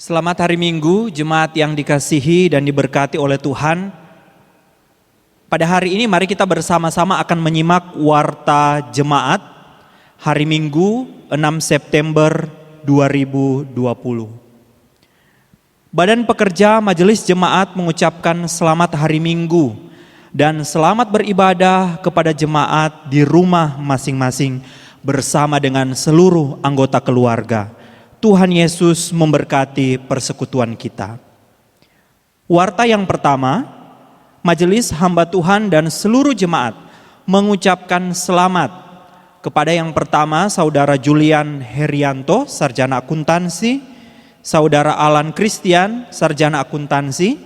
Selamat hari Minggu, jemaat yang dikasihi dan diberkati oleh Tuhan. Pada hari ini mari kita bersama-sama akan menyimak warta jemaat hari Minggu 6 September 2020. Badan Pekerja Majelis Jemaat mengucapkan selamat hari Minggu dan selamat beribadah kepada jemaat di rumah masing-masing bersama dengan seluruh anggota keluarga. Tuhan Yesus memberkati persekutuan kita. Warta yang pertama, Majelis Hamba Tuhan dan seluruh jemaat mengucapkan selamat kepada yang pertama Saudara Julian Herianto, Sarjana Akuntansi, Saudara Alan Christian, Sarjana Akuntansi,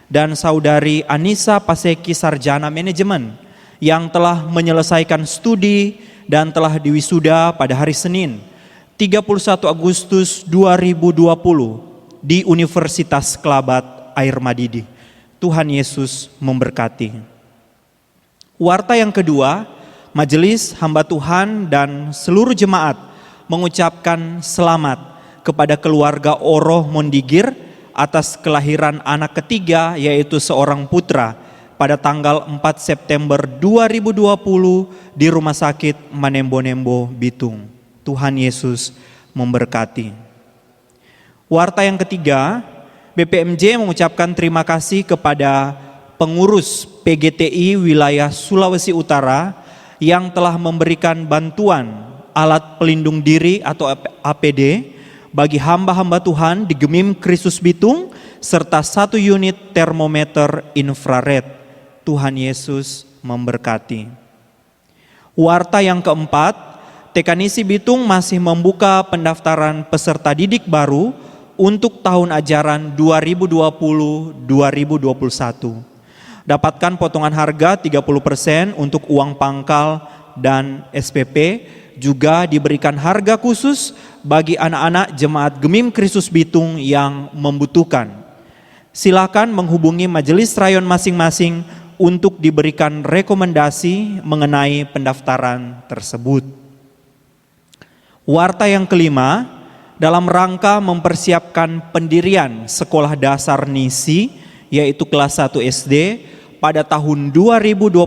dan Saudari Anissa Paseki, Sarjana Manajemen, yang telah menyelesaikan studi dan telah diwisuda pada hari Senin 31 Agustus 2020 di Universitas Kelabat Air Madidi. Tuhan Yesus memberkati. Warta yang kedua, Majelis Hamba Tuhan dan seluruh jemaat mengucapkan selamat kepada keluarga Oroh Mondigir atas kelahiran anak ketiga, yaitu seorang putra pada tanggal 4 September 2020 di Rumah Sakit Manembo-Nembo, Bitung. Tuhan Yesus memberkati. Warta yang ketiga, BPMJ mengucapkan terima kasih kepada pengurus PGTI wilayah Sulawesi Utara yang telah memberikan bantuan alat pelindung diri atau APD bagi hamba-hamba Tuhan di Gemim Kristus Bitung serta 1 unit termometer infrared. Tuhan Yesus memberkati. Warta yang keempat, TKNISI Bitung masih membuka pendaftaran peserta didik baru untuk tahun ajaran 2020-2021. Dapatkan potongan harga 30% untuk uang pangkal dan SPP, juga diberikan harga khusus bagi anak-anak jemaat Gemim Kristus Bitung yang membutuhkan. Silakan menghubungi majelis rayon masing-masing untuk diberikan rekomendasi mengenai pendaftaran tersebut. Warta yang kelima, dalam rangka mempersiapkan pendirian sekolah dasar NISI, yaitu kelas 1 SD, pada tahun 2021,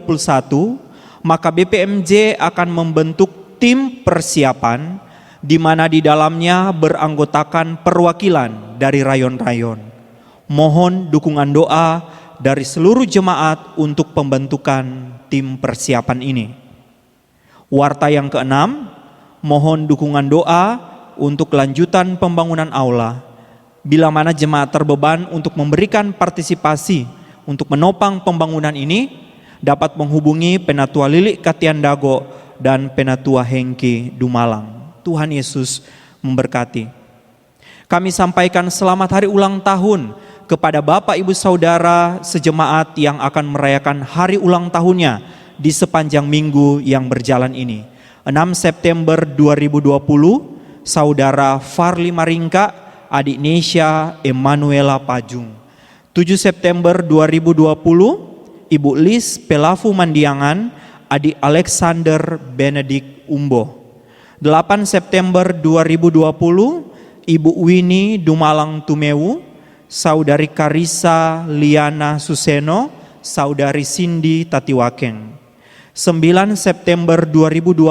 maka BPMJ akan membentuk tim persiapan, di mana di dalamnya beranggotakan perwakilan dari rayon-rayon. Mohon dukungan doa dari seluruh jemaat untuk pembentukan tim persiapan ini. Warta yang keenam, mohon dukungan doa untuk kelanjutan pembangunan aula. Bila mana jemaat terbeban untuk memberikan partisipasi untuk menopang pembangunan ini, dapat menghubungi Penatua Lilik Katiandago dan Penatua Hengki Dumalang. Tuhan Yesus memberkati. Kami sampaikan selamat hari ulang tahun kepada Bapak Ibu Saudara sejemaat yang akan merayakan hari ulang tahunnya di sepanjang minggu yang berjalan ini. 6 September 2020, Saudara Farli Maringka, adik Nesya Emanuela Pajung. 7 September 2020, Ibu Lis Pelavu Mandiangan, adik Alexander Benedik Umbo. 8 September 2020, Ibu Winnie Dumalang Tumewu, Saudari Karisa Liana Suseno, Saudari Cindy Tatiwakeng. 9 September 2020,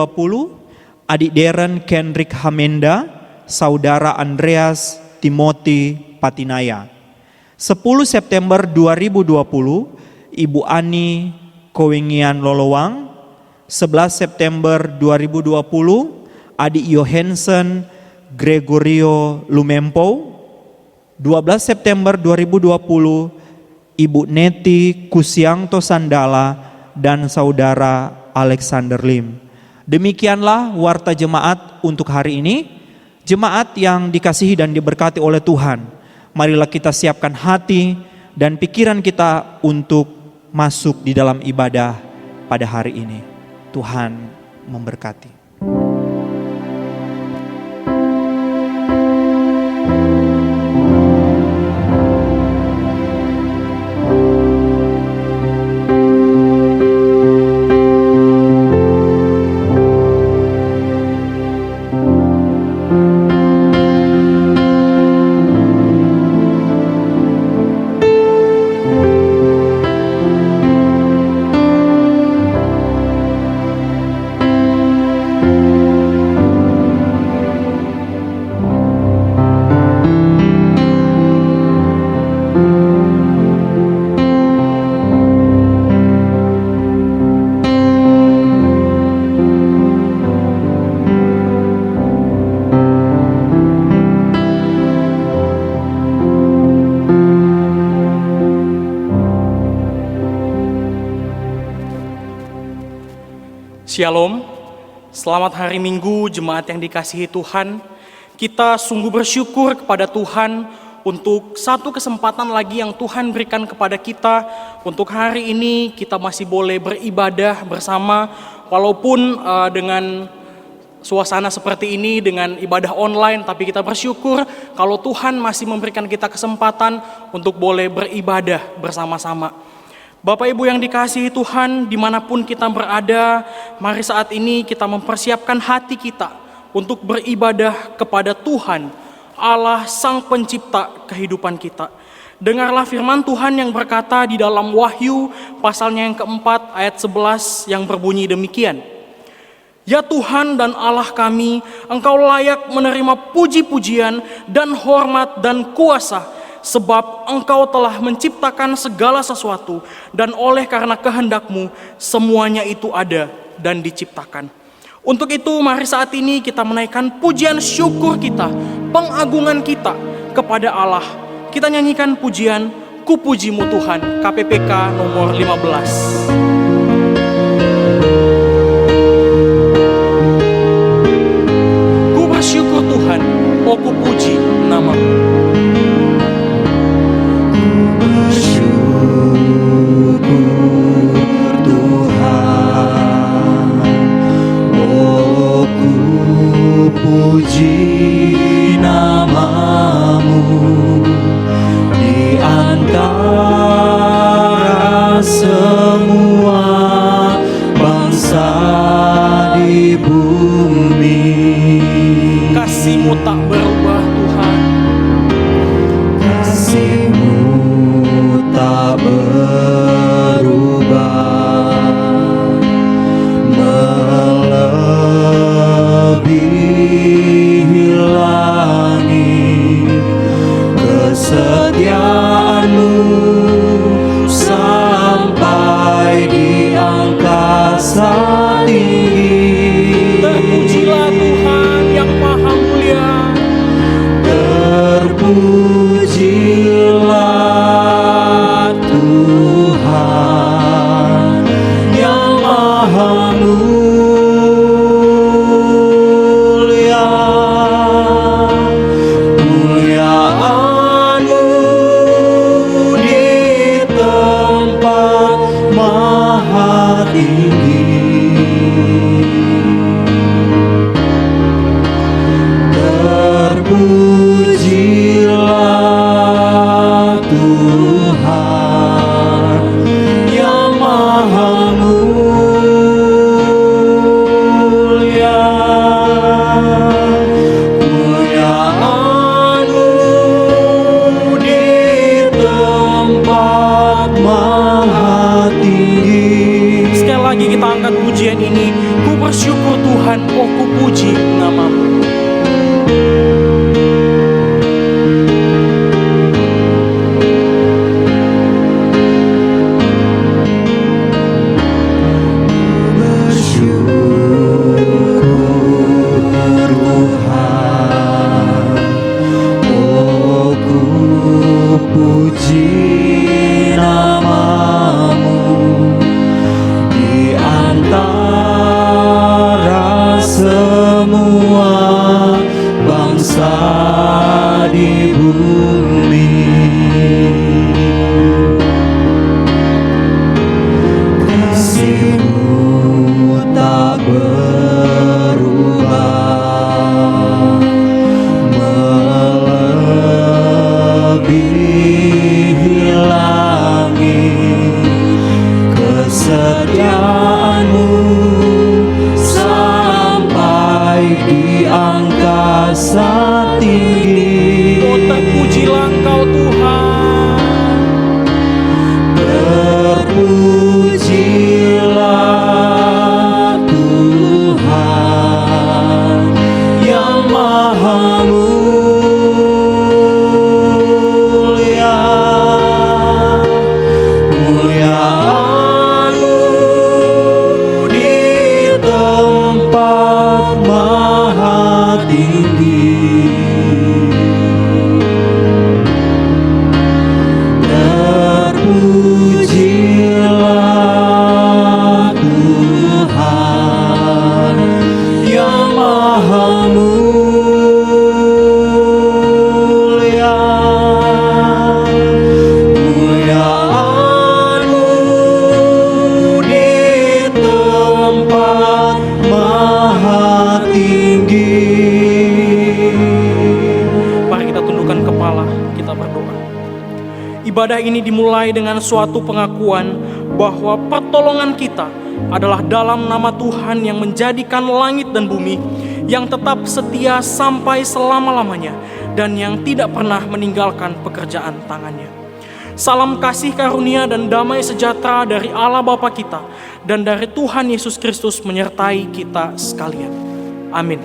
adik Darren Kendrick Hamenda, Saudara Andreas Timothy Patinaya. 10 September 2020, Ibu Ani Kowengian Lolowang. 11 September 2020, adik Johansen Gregorio Lumempo. 12 September 2020, Ibu Neti Kusiangto Sandala dan Saudara Alexander Lim. Demikianlah warta jemaat untuk hari ini. Jemaat yang dikasihi dan diberkati oleh Tuhan, marilah kita siapkan hati dan pikiran kita untuk masuk di dalam ibadah pada hari ini. Tuhan memberkati. Shalom, selamat hari Minggu jemaat yang dikasihi Tuhan. Kita sungguh bersyukur kepada Tuhan untuk satu kesempatan lagi yang Tuhan berikan kepada kita. Untuk hari ini kita masih boleh beribadah bersama, walaupun dengan suasana seperti ini, dengan ibadah online, tapi kita bersyukur kalau Tuhan masih memberikan kita kesempatan untuk boleh beribadah bersama-sama. Bapak Ibu yang dikasihi Tuhan, dimanapun kita berada, mari saat ini kita mempersiapkan hati kita untuk beribadah kepada Tuhan, Allah Sang Pencipta kehidupan kita. Dengarlah firman Tuhan yang berkata di dalam Wahyu pasalnya yang keempat ayat 11 yang berbunyi demikian. Ya Tuhan dan Allah kami, Engkau layak menerima puji-pujian dan hormat dan kuasa, sebab Engkau telah menciptakan segala sesuatu, dan oleh karena kehendak-Mu semuanya itu ada dan diciptakan. Untuk itu mari saat ini kita menaikkan pujian syukur kita, pengagungan kita kepada Allah. Kita nyanyikan pujian Ku Puji-Mu Tuhan, KPPK nomor 15. Ku bersyukur Tuhan, oh ku puji nama-Mu. Puji nama-Mu di antara semua bangsa di bumi. Kasih-Mu tak berubah Tuhan, Kasih-Mu tak berubah, melebihi langit, kesetiaan-Mu sampai di angkasa tinggi. terpujilah Tuhan yang maha mulia. Terpujilah Tuhan yang maha mulia. Kemuliaan-Mu di tempat maha tinggi. Terpujilah Tuhan yang maha mulia. Kemuliaan-Mu di tempat maha tinggi. Sekali lagi kita angkat pujian ini. Ku bersyukur Tuhan, oh ku puji nama-Mu. Puji nama-Mu di antara semua bangsa di bumi. Kasih-Mu tak berubah, melebihi langit, kesetiaan-Mu sampai di angkasa tinggi. Oh terpujilah Engkau Tuhan. Terpujilah Tuhan yang maha mulia. Kemuliaan-Mu di tempat maha tinggi. Terpujilah Tuhan Ibadah ini dimulai dengan suatu pengakuan bahwa pertolongan kita adalah dalam nama Tuhan yang menjadikan langit dan bumi, yang tetap setia sampai selama-lamanya dan yang tidak pernah meninggalkan pekerjaan tangannya. Salam kasih karunia dan damai sejahtera dari Allah Bapa kita dan dari Tuhan Yesus Kristus menyertai kita sekalian. Amin.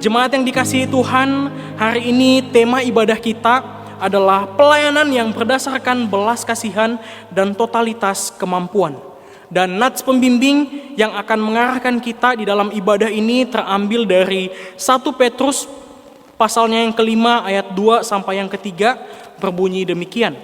Jemaat yang dikasihi Tuhan, hari ini tema ibadah kita adalah pelayanan yang berdasarkan belas kasihan dan totalitas kemampuan. Dan nats pembimbing yang akan mengarahkan kita di dalam ibadah ini terambil dari 1 Petrus pasalnya yang kelima ayat 2 sampai yang ketiga, berbunyi demikian.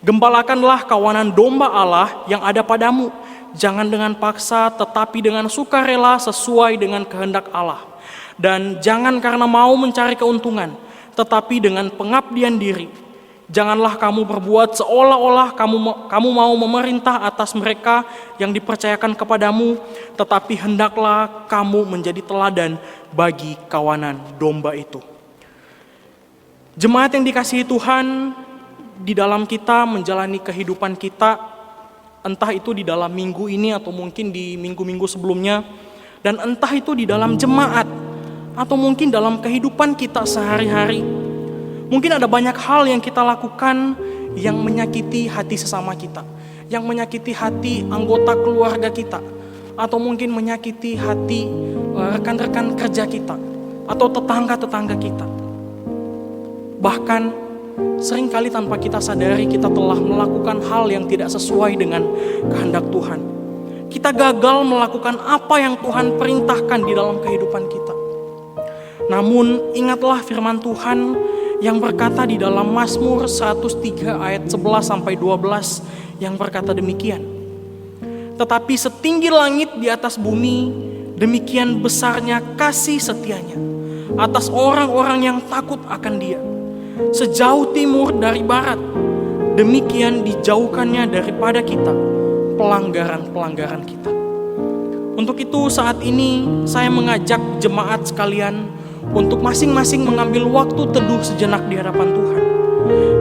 Gembalakanlah kawanan domba Allah yang ada padamu, jangan dengan paksa tetapi dengan sukarela sesuai dengan kehendak Allah. Dan jangan karena mau mencari keuntungan, tetapi dengan pengabdian diri. Janganlah kamu berbuat seolah-olah kamu mau memerintah atas mereka yang dipercayakan kepadamu, tetapi hendaklah kamu menjadi teladan bagi kawanan domba itu. Jemaat yang dikasihi Tuhan, di dalam kita menjalani kehidupan kita, entah itu di dalam minggu ini atau mungkin di minggu-minggu sebelumnya, dan entah itu di dalam jemaat, atau mungkin dalam kehidupan kita sehari-hari, mungkin ada banyak hal yang kita lakukan yang menyakiti hati sesama kita, yang menyakiti hati anggota keluarga kita, atau mungkin menyakiti hati rekan-rekan kerja kita, atau tetangga-tetangga kita. Bahkan seringkali tanpa kita sadari kita telah melakukan hal yang tidak sesuai dengan kehendak Tuhan. Kita gagal melakukan apa yang Tuhan perintahkan di dalam kehidupan kita. Namun ingatlah firman Tuhan yang berkata di dalam Mazmur 103 ayat 11 sampai 12 yang berkata demikian. Tetapi setinggi langit di atas bumi, demikian besarnya kasih setianya atas orang-orang yang takut akan Dia. Sejauh timur dari barat, demikian dijauhkannya daripada kita pelanggaran-pelanggaran kita. Untuk itu saat ini saya mengajak jemaat sekalian untuk masing-masing mengambil waktu teduh sejenak di hadapan Tuhan.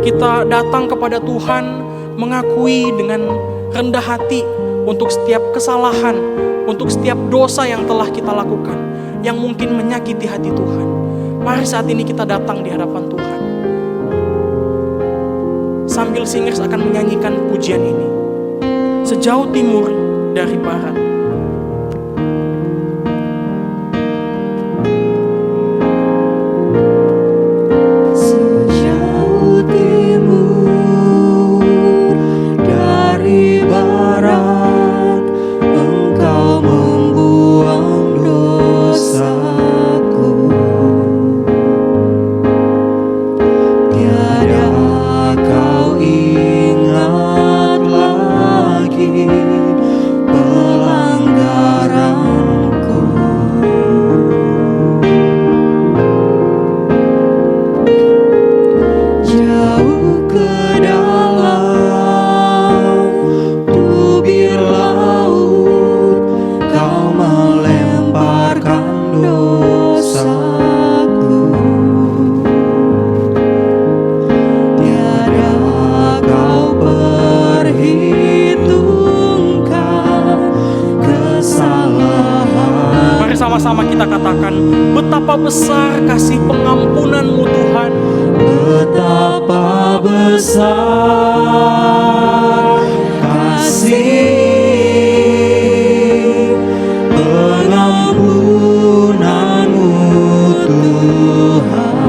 Kita datang kepada Tuhan mengakui dengan rendah hati untuk setiap kesalahan, untuk setiap dosa yang telah kita lakukan, yang mungkin menyakiti hati Tuhan. Mari saat ini kita datang di hadapan Tuhan. Sambil singers akan menyanyikan pujian ini. Sejauh timur dari barat. Sama-sama kita katakan, betapa besar kasih pengampunan-Mu Tuhan. Betapa besar kasih pengampunan-Mu Tuhan.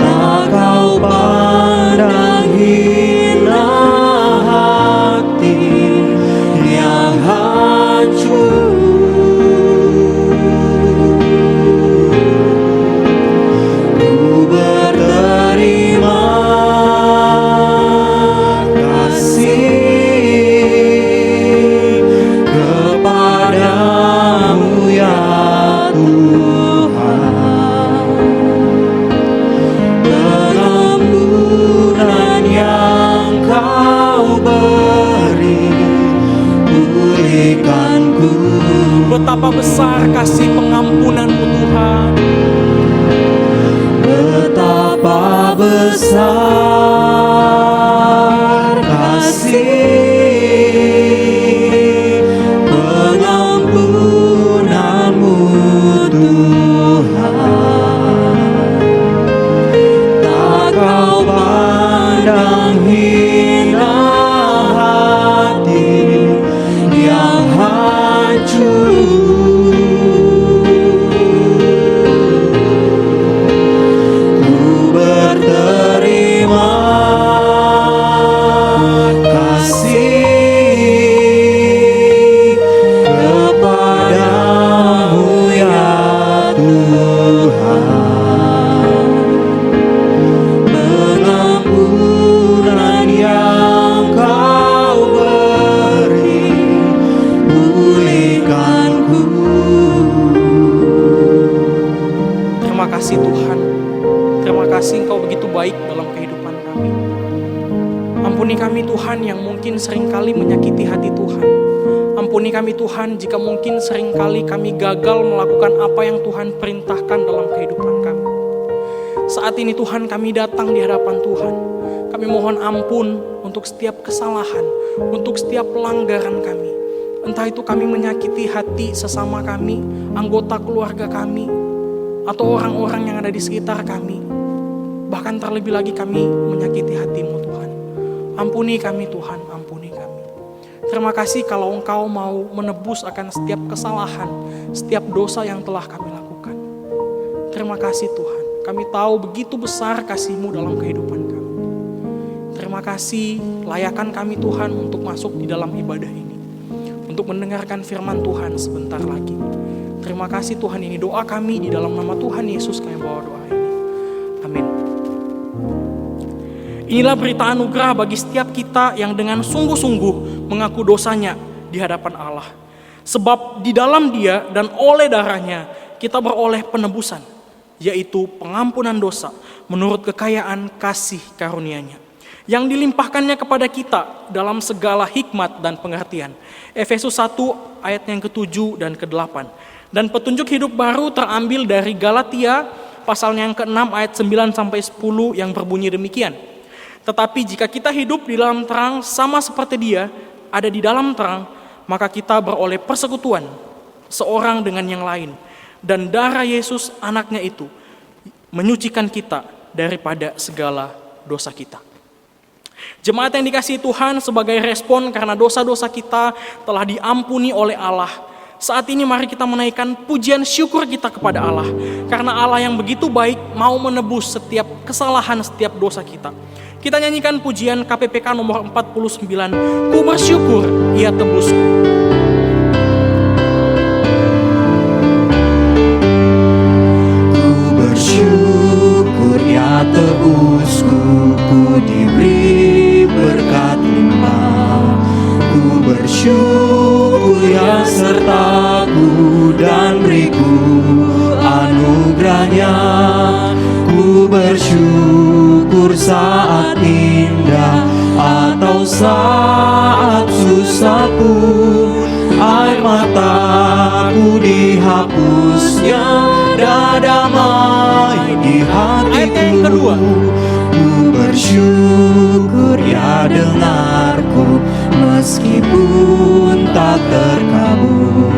Tak Kau pandang hina hati yang hancur. Betapa besar kasih pengampunan-Mu Tuhan. Betapa besar kasih pengampunan-Mu Tuhan. Tak Kau pandang hina hati yang hancur. Ku berterima kasih kepadamu ya Tuhan. Pengampunan yang Kau beri, pulihkanku. Terima kasih Tuhan. Terima kasih Engkau begitu baik dalam kehidupan kami. Ampuni kami Tuhan yang mungkin seringkali menyakiti hati Tuhan. Ampuni kami Tuhan jika mungkin seringkali kami gagal melakukan apa yang Tuhan perintahkan dalam kehidupan kami. Saat ini Tuhan kami datang di hadapan Tuhan. Kami mohon ampun untuk setiap kesalahan, untuk setiap pelanggaran kami. Entah itu kami menyakiti hati sesama kami, anggota keluarga kami, atau orang-orang yang ada di sekitar kami. Bahkan terlebih lagi kami menyakiti hati-Mu Tuhan. Ampuni kami Tuhan, ampuni kami. Terima kasih kalau Engkau mau menebus akan setiap kesalahan, setiap dosa yang telah kami lakukan. Terima kasih Tuhan, kami tahu begitu besar kasih-Mu dalam kehidupan kami. Terima kasih, layakan kami Tuhan untuk masuk di dalam ibadah ini, untuk mendengarkan firman Tuhan sebentar lagi. Terima kasih Tuhan, ini doa kami di dalam nama Tuhan Yesus kami bawa doa ini. Amin. Inilah berita anugerah bagi setiap kita yang dengan sungguh-sungguh mengaku dosanya di hadapan Allah. Sebab di dalam Dia dan oleh darahnya kita beroleh penebusan, yaitu pengampunan dosa menurut kekayaan kasih karunia-Nya, yang dilimpahkannya kepada kita dalam segala hikmat dan pengertian. Efesus 1 ayat yang ke-7 dan ke-8. Dan petunjuk hidup baru terambil dari Galatia pasal yang ke-6 ayat 9-10 yang berbunyi demikian. Tetapi jika kita hidup di dalam terang sama seperti Dia ada di dalam terang, maka kita beroleh persekutuan seorang dengan yang lain. Dan darah Yesus anaknya itu menyucikan kita daripada segala dosa kita. Jemaat yang dikasihi Tuhan, sebagai respon karena dosa-dosa kita telah diampuni oleh Allah, saat ini mari kita menaikkan pujian syukur kita kepada Allah. Karena Allah yang begitu baik mau menebus setiap kesalahan, setiap dosa kita. Kita nyanyikan pujian KPPK nomor 49, Ku bersyukur Ia tebusku. Ku bersyukur Ia tebusku, ku diberi berkat limpah. Ku bersyukur Ia sertaku dan beriku anugerahnya. Ku bersyukur saat indah atau saat susah pun, air mataku dihapusnya dan damai di hatiku. Ku bersyukur Ia dengarku meskipun tak terkabul.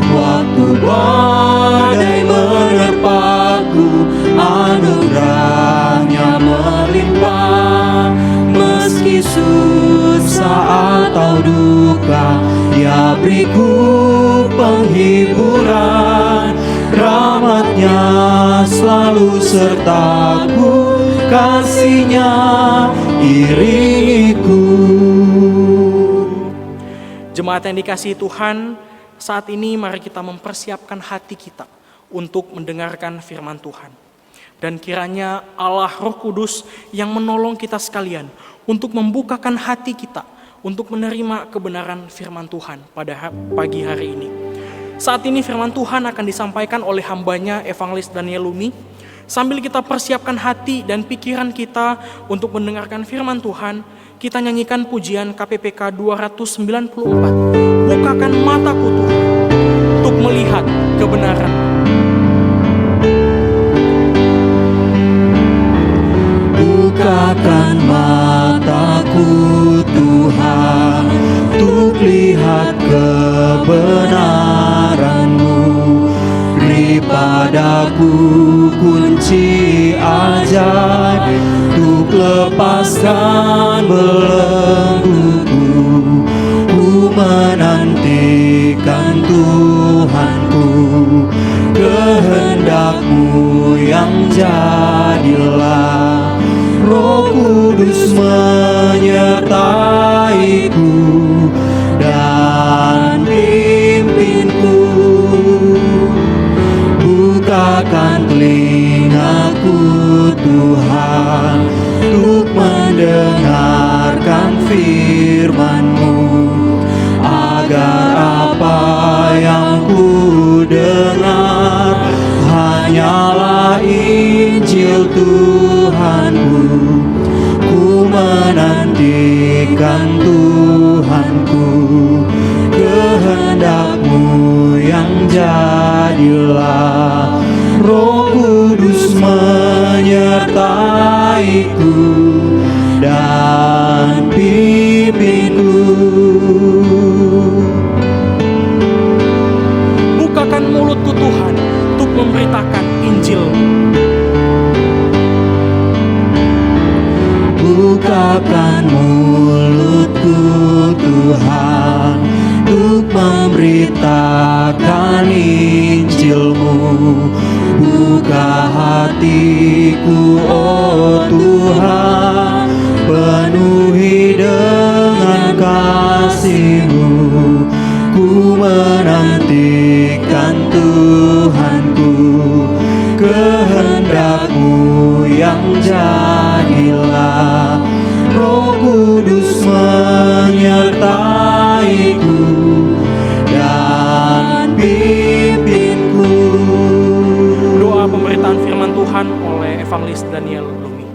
Waktu badai menerpaku, anugerahnya melimpah. Meski susah atau duka, Ia beriku penghiburan. Rahmat-Nya selalu sertaku, kasih-Nya iringiku. Jemaat yang dikasihi Tuhan, saat ini mari kita mempersiapkan hati kita untuk mendengarkan firman Tuhan. Dan kiranya Allah Roh Kudus yang menolong kita sekalian untuk membukakan hati kita untuk menerima kebenaran firman Tuhan pada pagi hari ini. Saat ini firman Tuhan akan disampaikan oleh hambanya Evangelis Daniel Lumi. Sambil kita persiapkan hati dan pikiran kita untuk mendengarkan firman Tuhan, kita nyanyikan pujian KPPK 294. Bukakan mataku Tuhan untuk melihat kebenaran. Bukakan mataku Tuhan, untuk lihat kebenaran-Mu. Beri padaku kunci ajaib, untuk lepaskan belengguku. Ku menantikan Tuhanku, kehendak-Mu yang jadilah. Roh Kudus menyertaiku dan pimpinku. Bukakan telingaku Tuhan, untuk mendengarkan firman-Mu, agar apa yang ku dengar hanyalah Injil Tuhanku. Ku menantikan Tuhanku, kehendak-Mu yang jadilah. Roh Kudus menyertaiku dan pimpinku. Bukakan mulutku Tuhan, untuk memberitakan Injil. Bukakan mulutku Tuhan, untuk memberitakan Injil-Mu. Buka hatiku, oh Tuhan, penuhi dengan kasih-Mu. Ku menantikan Tuhanku, kehendak-Mu yang jadilah. Roh Kudus menyertaiku dan pimpinku. Doa pemberitaan firman Tuhan oleh Evangelis Daniel Lumi.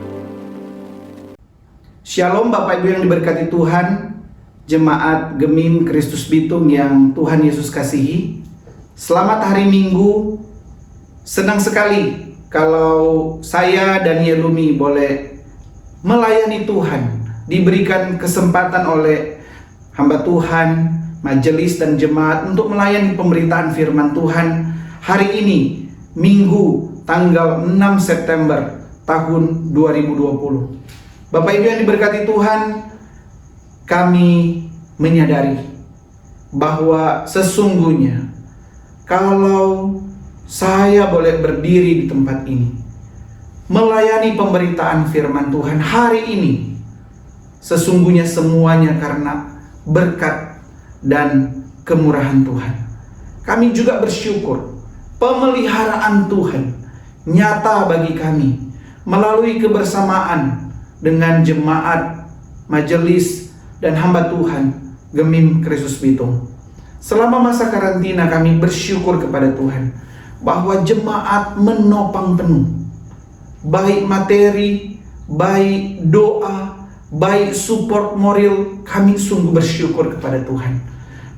Shalom Bapak Ibu yang diberkati Tuhan, Jemaat Gemim Kristus Bitung yang Tuhan Yesus kasihi. Selamat hari Minggu. Senang sekali kalau saya Daniel Lumi boleh melayani Tuhan, diberikan kesempatan oleh hamba Tuhan, majelis dan jemaat untuk melayani pemberitaan firman Tuhan hari ini, Minggu tanggal 6 September tahun 2020. Bapak Ibu yang diberkati Tuhan, kami menyadari bahwa sesungguhnya kalau saya boleh berdiri di tempat ini melayani pemberitaan firman Tuhan hari ini, sesungguhnya semuanya karena berkat dan kemurahan Tuhan. Kami juga bersyukur pemeliharaan Tuhan nyata bagi kami melalui kebersamaan dengan jemaat, majelis, dan hamba Tuhan Gemim Kristus Bitung. Selama masa karantina kami bersyukur kepada Tuhan bahwa jemaat menopang penuh, baik materi, baik doa, baik support moral. Kami sungguh bersyukur kepada Tuhan.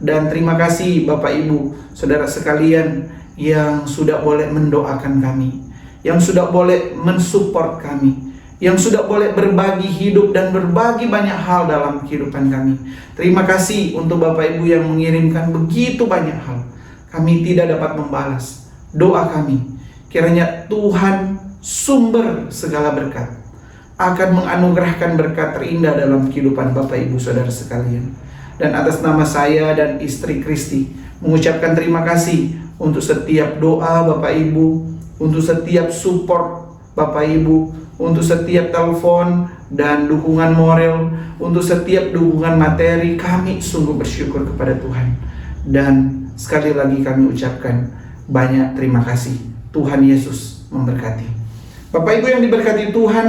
Dan terima kasih Bapak Ibu, saudara sekalian yang sudah boleh mendoakan kami, yang sudah boleh mensupport kami, yang sudah boleh berbagi hidup dan berbagi banyak hal dalam kehidupan kami. Terima kasih untuk Bapak Ibu yang mengirimkan begitu banyak hal. Kami tidak dapat membalas doa kami. Kiranya Tuhan sumber segala berkat akan menganugerahkan berkat terindah dalam kehidupan Bapak Ibu saudara sekalian. Dan atas nama saya dan istri Kristi mengucapkan terima kasih untuk setiap doa Bapak Ibu, untuk setiap support Bapak Ibu, untuk setiap telepon dan dukungan moral, untuk setiap dukungan materi. Kami sungguh bersyukur kepada Tuhan. Dan sekali lagi kami ucapkan banyak terima kasih. Tuhan Yesus memberkati. Bapak Ibu yang diberkati Tuhan,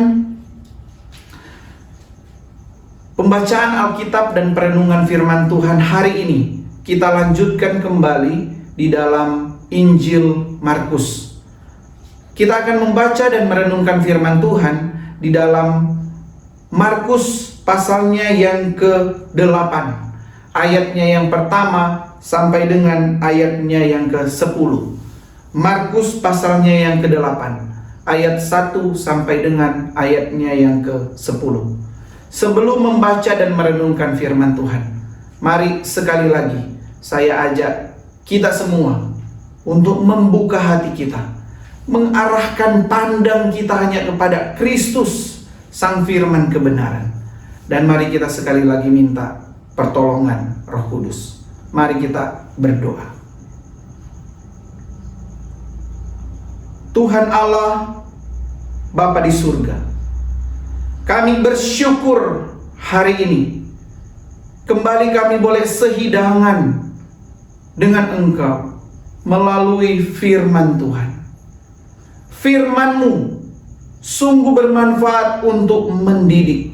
pembacaan Alkitab dan perenungan firman Tuhan hari ini kita lanjutkan kembali di dalam Injil Markus. Kita akan membaca dan merenungkan firman Tuhan di dalam Markus pasalnya yang ke-8, ayatnya yang pertama sampai dengan ayatnya yang ke-10. Markus pasalnya yang ke-8, ayat 1 sampai dengan ayatnya yang ke-10. Sebelum membaca dan merenungkan firman Tuhan, mari sekali lagi saya ajak kita semua untuk membuka hati kita, mengarahkan pandang kita hanya kepada Kristus, Sang Firman kebenaran. Dan mari kita sekali lagi minta pertolongan Roh Kudus. Mari kita berdoa. Tuhan Allah, Bapa di surga, kami bersyukur hari ini kembali kami boleh sehidangan dengan Engkau melalui firman Tuhan. Firman-Mu sungguh bermanfaat untuk mendidik,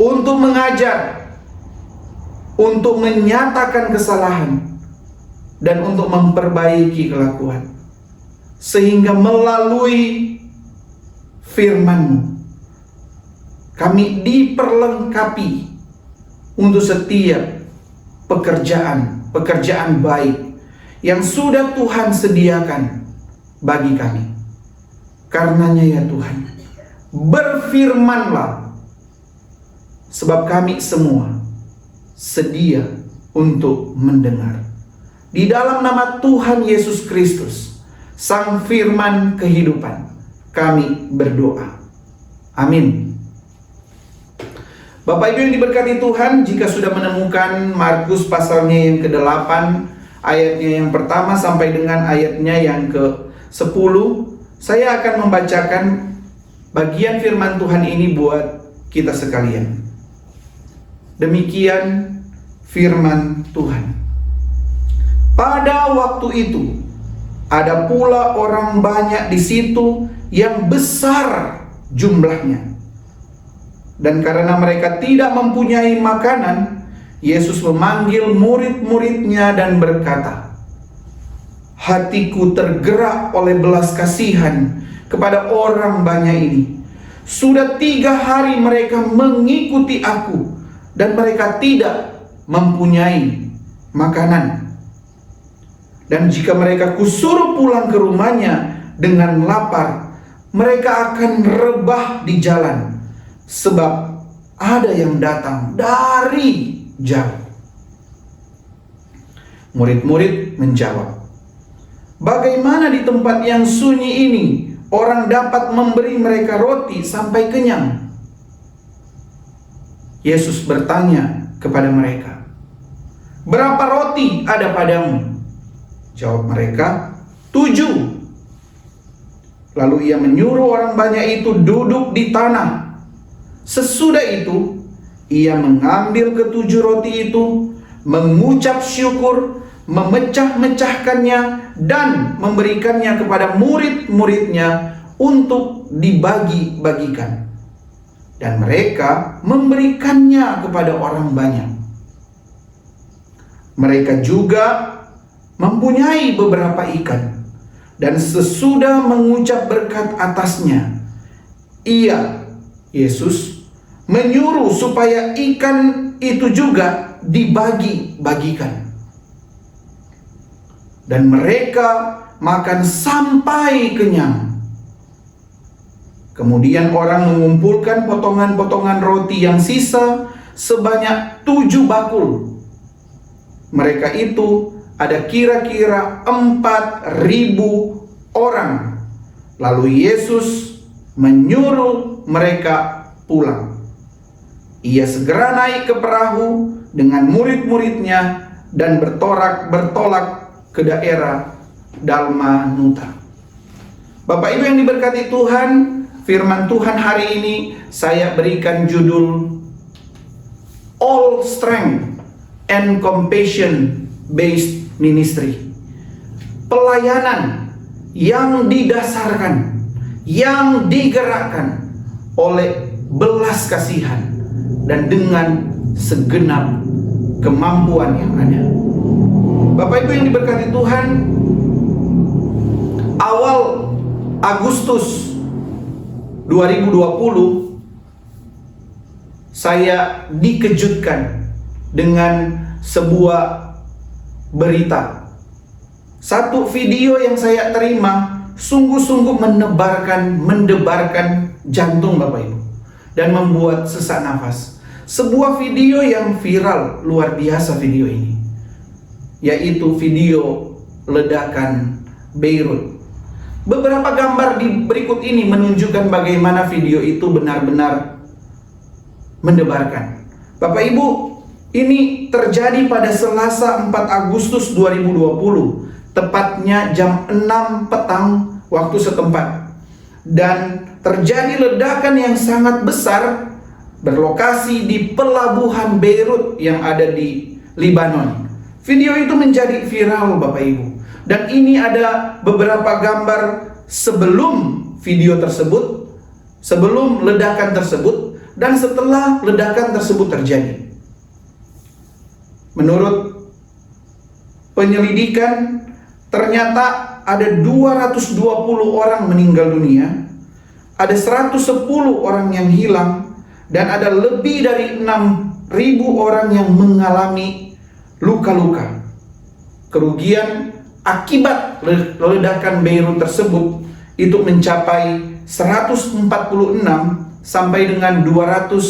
untuk mengajar, untuk menyatakan kesalahan, dan untuk memperbaiki kelakuan. Sehingga melalui firman-Mu kami diperlengkapi untuk setiap pekerjaan baik yang sudah Tuhan sediakan bagi kami. Karenanya ya Tuhan, berfirmanlah, sebab kami semua sedia untuk mendengar. Di dalam nama Tuhan Yesus Kristus, Sang Firman kehidupan, kami berdoa. Amin. Bapak Ibu yang diberkati Tuhan, jika sudah menemukan Markus pasalnya yang ke-8, ayatnya yang pertama sampai dengan ayatnya yang ke-10, saya akan membacakan bagian firman Tuhan ini buat kita sekalian. Demikian firman Tuhan. Pada waktu itu, ada pula orang banyak di situ yang besar jumlahnya. Dan karena mereka tidak mempunyai makanan, Yesus memanggil murid-muridnya dan berkata, "Hatiku tergerak oleh belas kasihan kepada orang banyak ini. Sudah 3 hari mereka mengikuti aku, dan mereka tidak mempunyai makanan. Dan jika mereka kusuruh pulang ke rumahnya dengan lapar, mereka akan rebah di jalan, sebab ada yang datang dari jauh." Murid-murid menjawab, "Bagaimana di tempat yang sunyi ini orang dapat memberi mereka roti sampai kenyang?" Yesus bertanya kepada mereka, "Berapa roti ada padamu?" Jawab mereka, 7. Lalu ia menyuruh orang banyak itu duduk di tanah. Sesudah itu, ia mengambil ke-7 roti itu, mengucap syukur, memecah-mecahkannya, dan memberikannya kepada murid-muridnya untuk dibagi-bagikan. Dan mereka memberikannya kepada orang banyak. Mereka juga mempunyai beberapa ikan, dan sesudah mengucap berkat atasnya, Yesus menyuruh supaya ikan itu juga dibagi-bagikan. Dan mereka makan sampai kenyang. Kemudian orang mengumpulkan potongan-potongan roti yang sisa sebanyak 7 bakul. Mereka itu ada kira-kira 4.000 orang. Lalu Yesus menyuruh mereka pulang. Ia segera naik ke perahu dengan murid-muridnya dan bertolak ke daerah Dalmanuta. Bapak Ibu yang diberkati Tuhan, firman Tuhan hari ini saya berikan judul All Strength and Compassion Based Ministry. Pelayanan yang didasarkan, yang digerakkan oleh belas kasihan dan dengan segenap kemampuan yang ada. Bapak Ibu yang diberkati Tuhan, awal Agustus 2020 saya dikejutkan dengan sebuah berita. Satu video yang saya terima sungguh-sungguh mendebarkan jantung Bapak Ibu, dan membuat sesak nafas. Sebuah video yang viral, luar biasa video ini, yaitu video ledakan Beirut. Beberapa gambar di berikut ini menunjukkan bagaimana video itu benar-benar mendebarkan. Bapak Ibu, ini terjadi pada Selasa 4 Agustus 2020, tepatnya jam 6 petang waktu setempat. Dan terjadi ledakan yang sangat besar berlokasi di pelabuhan Beirut yang ada di Lebanon. Video itu menjadi viral Bapak Ibu. Dan ini ada beberapa gambar sebelum video tersebut, sebelum ledakan tersebut, dan setelah ledakan tersebut terjadi. Menurut penyelidikan, ternyata ada 220 orang meninggal dunia, ada 110 orang yang hilang, dan ada lebih dari 6.000 orang yang mengalami luka-luka. Kerugian akibat ledakan Beirut tersebut itu mencapai 146 sampai dengan 219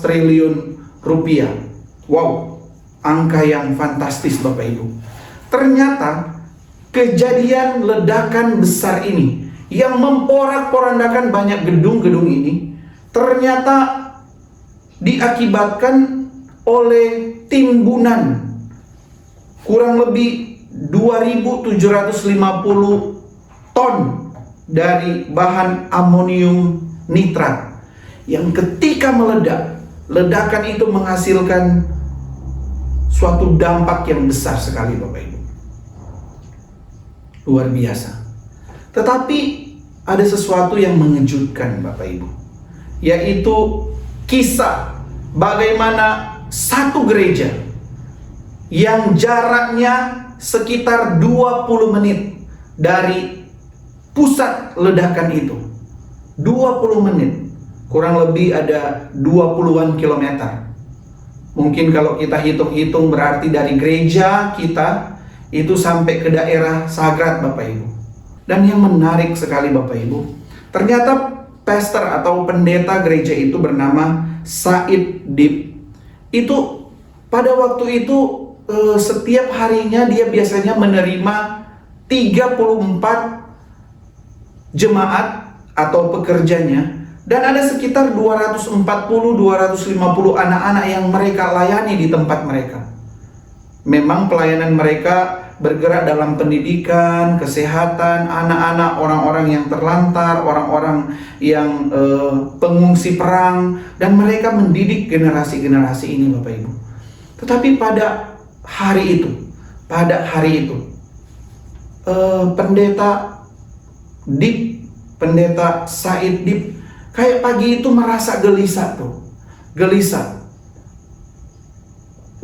triliun rupiah. Wow, angka yang fantastis Bapak Ibu. Ternyata kejadian ledakan besar ini yang memporak-porandakan banyak gedung-gedung ini ternyata diakibatkan oleh timbunan kurang lebih 2.750 ton dari bahan amonium nitrat yang ketika meledak, ledakan itu menghasilkan suatu dampak yang besar sekali Bapak Ibu. Luar biasa. Tetapi ada sesuatu yang mengejutkan Bapak Ibu, yaitu kisah bagaimana satu gereja yang jaraknya sekitar 20 menit dari pusat ledakan itu. 20 menit, kurang lebih ada 20-an kilometer. Mungkin kalau kita hitung-hitung berarti dari gereja kita itu sampai ke daerah Sagrat Bapak Ibu. Dan yang menarik sekali Bapak Ibu, ternyata pastor atau pendeta gereja itu bernama Said Dib. Itu pada waktu itu setiap harinya dia biasanya menerima 34 jemaat atau pekerjanya, dan ada sekitar 240-250 anak-anak yang mereka layani di tempat mereka. Memang pelayanan mereka bergerak dalam pendidikan, kesehatan, anak-anak, orang-orang yang terlantar, orang-orang yang pengungsi perang, dan mereka mendidik generasi-generasi ini Bapak Ibu. Tetapi pada hari itu, pendeta Said Dib kayak pagi itu merasa gelisah.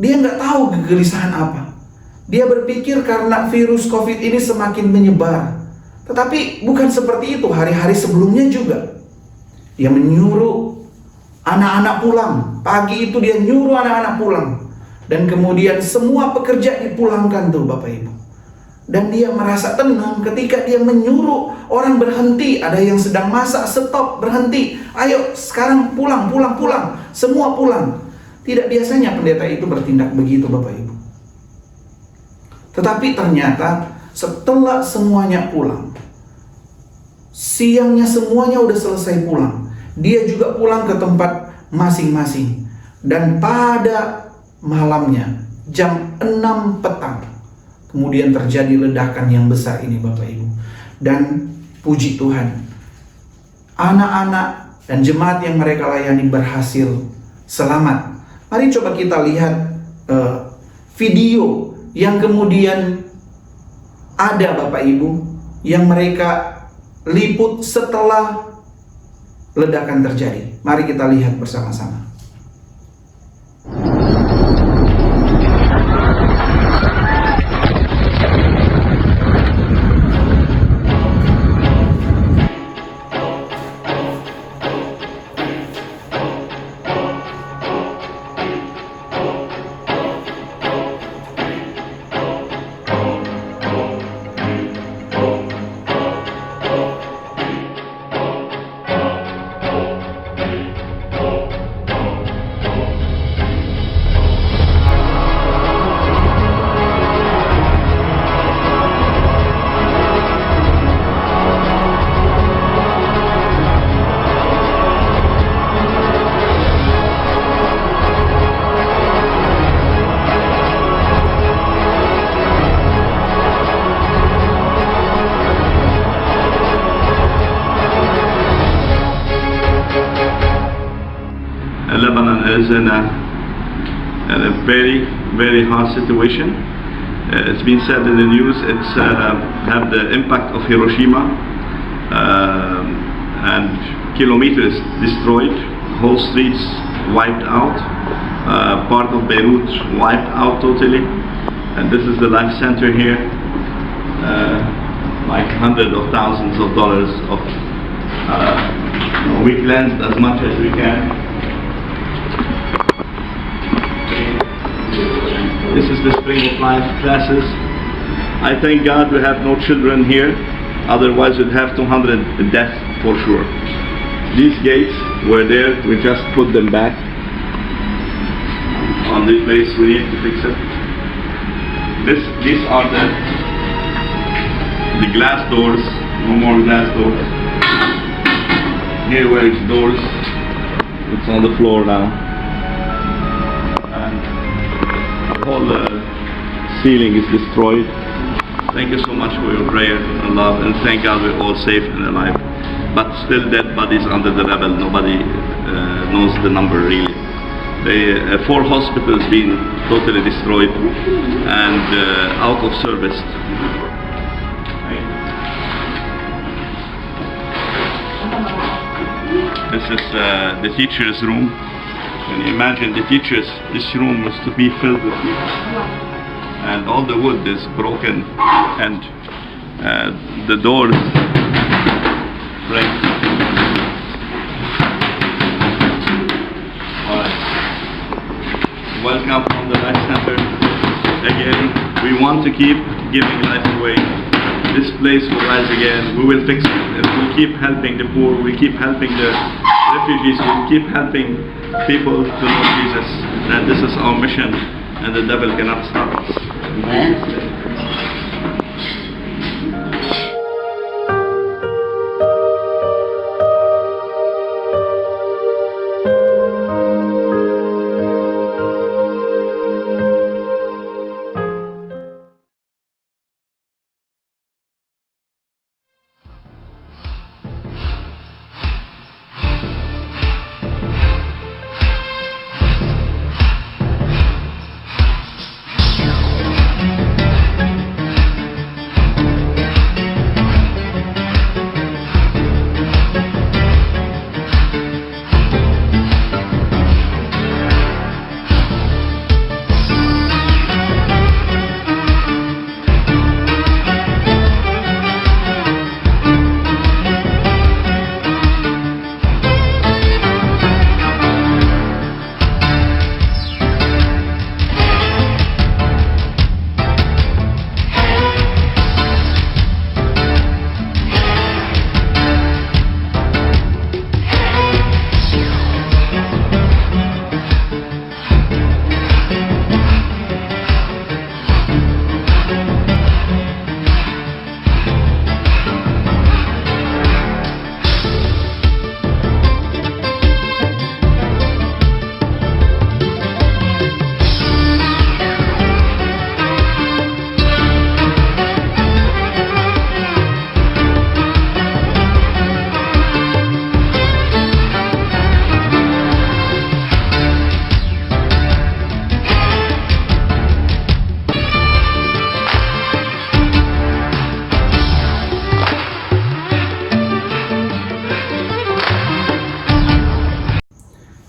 Dia nggak tahu kegelisahan apa. Dia berpikir karena virus COVID ini semakin menyebar. Tetapi bukan seperti itu, hari-hari sebelumnya juga dia menyuruh anak-anak pulang. Pagi itu dia nyuruh anak-anak pulang. Dan kemudian semua pekerja dipulangkan tuh Bapak Ibu. Dan dia merasa tenang ketika dia menyuruh orang berhenti. Ada yang sedang masak, stop, berhenti. Ayo sekarang pulang. Semua pulang. Tidak biasanya pendeta itu bertindak begitu Bapak Ibu. Tetapi ternyata setelah semuanya pulang, siangnya semuanya udah selesai pulang, dia juga pulang ke tempat masing-masing. Dan pada malamnya jam 6 petang kemudian terjadi ledakan yang besar ini Bapak Ibu. Dan puji Tuhan, anak-anak dan jemaat yang mereka layani berhasil selamat. Mari coba kita lihat video yang kemudian ada Bapak Ibu yang mereka liput setelah ledakan terjadi. Mari kita lihat bersama-sama. in a very, very hard situation. It's been said in the news, it's had the impact of Hiroshima, and kilometers destroyed, whole streets wiped out, part of Beirut wiped out totally. And this is the Life Center here, like hundreds of thousands of dollars of, we cleansed as much as we can. This is the Spring of Life classes. I thank God we have no children here, otherwise we'd have 200 deaths for sure. These gates were there, we just put them back on this place, we need to fix it. These are the glass doors, no more glass doors. Here where it's doors, it's on the floor now. And the whole ceiling is destroyed. Thank you so much for your prayer and love, and thank God we're all safe and alive. But still dead bodies under the rubble, nobody knows the number really. 4 hospitals being totally destroyed and out of service. This is the teacher's room. Can you imagine the teachers? This room was to be filled with people, and all the wood is broken, and the doors break. Welcome from the Life Center. Again, we want to keep giving life away. This place will rise again. We will fix it. And we'll keep helping the poor. We keep helping the refugees. We'll keep helping people to know Jesus. And this is our mission. And the devil cannot stop us. Amen.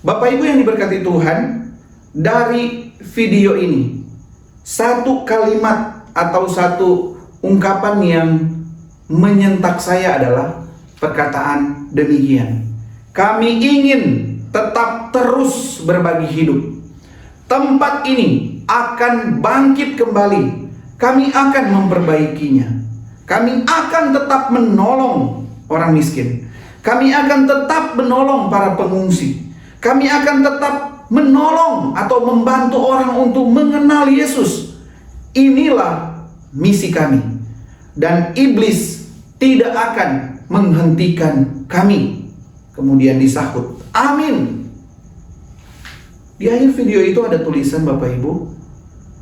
Bapak Ibu yang diberkati Tuhan, dari video ini satu kalimat atau satu ungkapan yang menyentak saya adalah perkataan demikian: kami ingin tetap terus berbagi hidup. Tempat ini akan bangkit kembali. Kami akan memperbaikinya. Kami akan tetap menolong orang miskin. Kami akan tetap menolong para pengungsi. Kami akan tetap menolong atau membantu orang untuk mengenal Yesus. Inilah misi kami. Dan iblis tidak akan menghentikan kami. Kemudian disahut, amin. Di akhir video itu ada tulisan Bapak Ibu,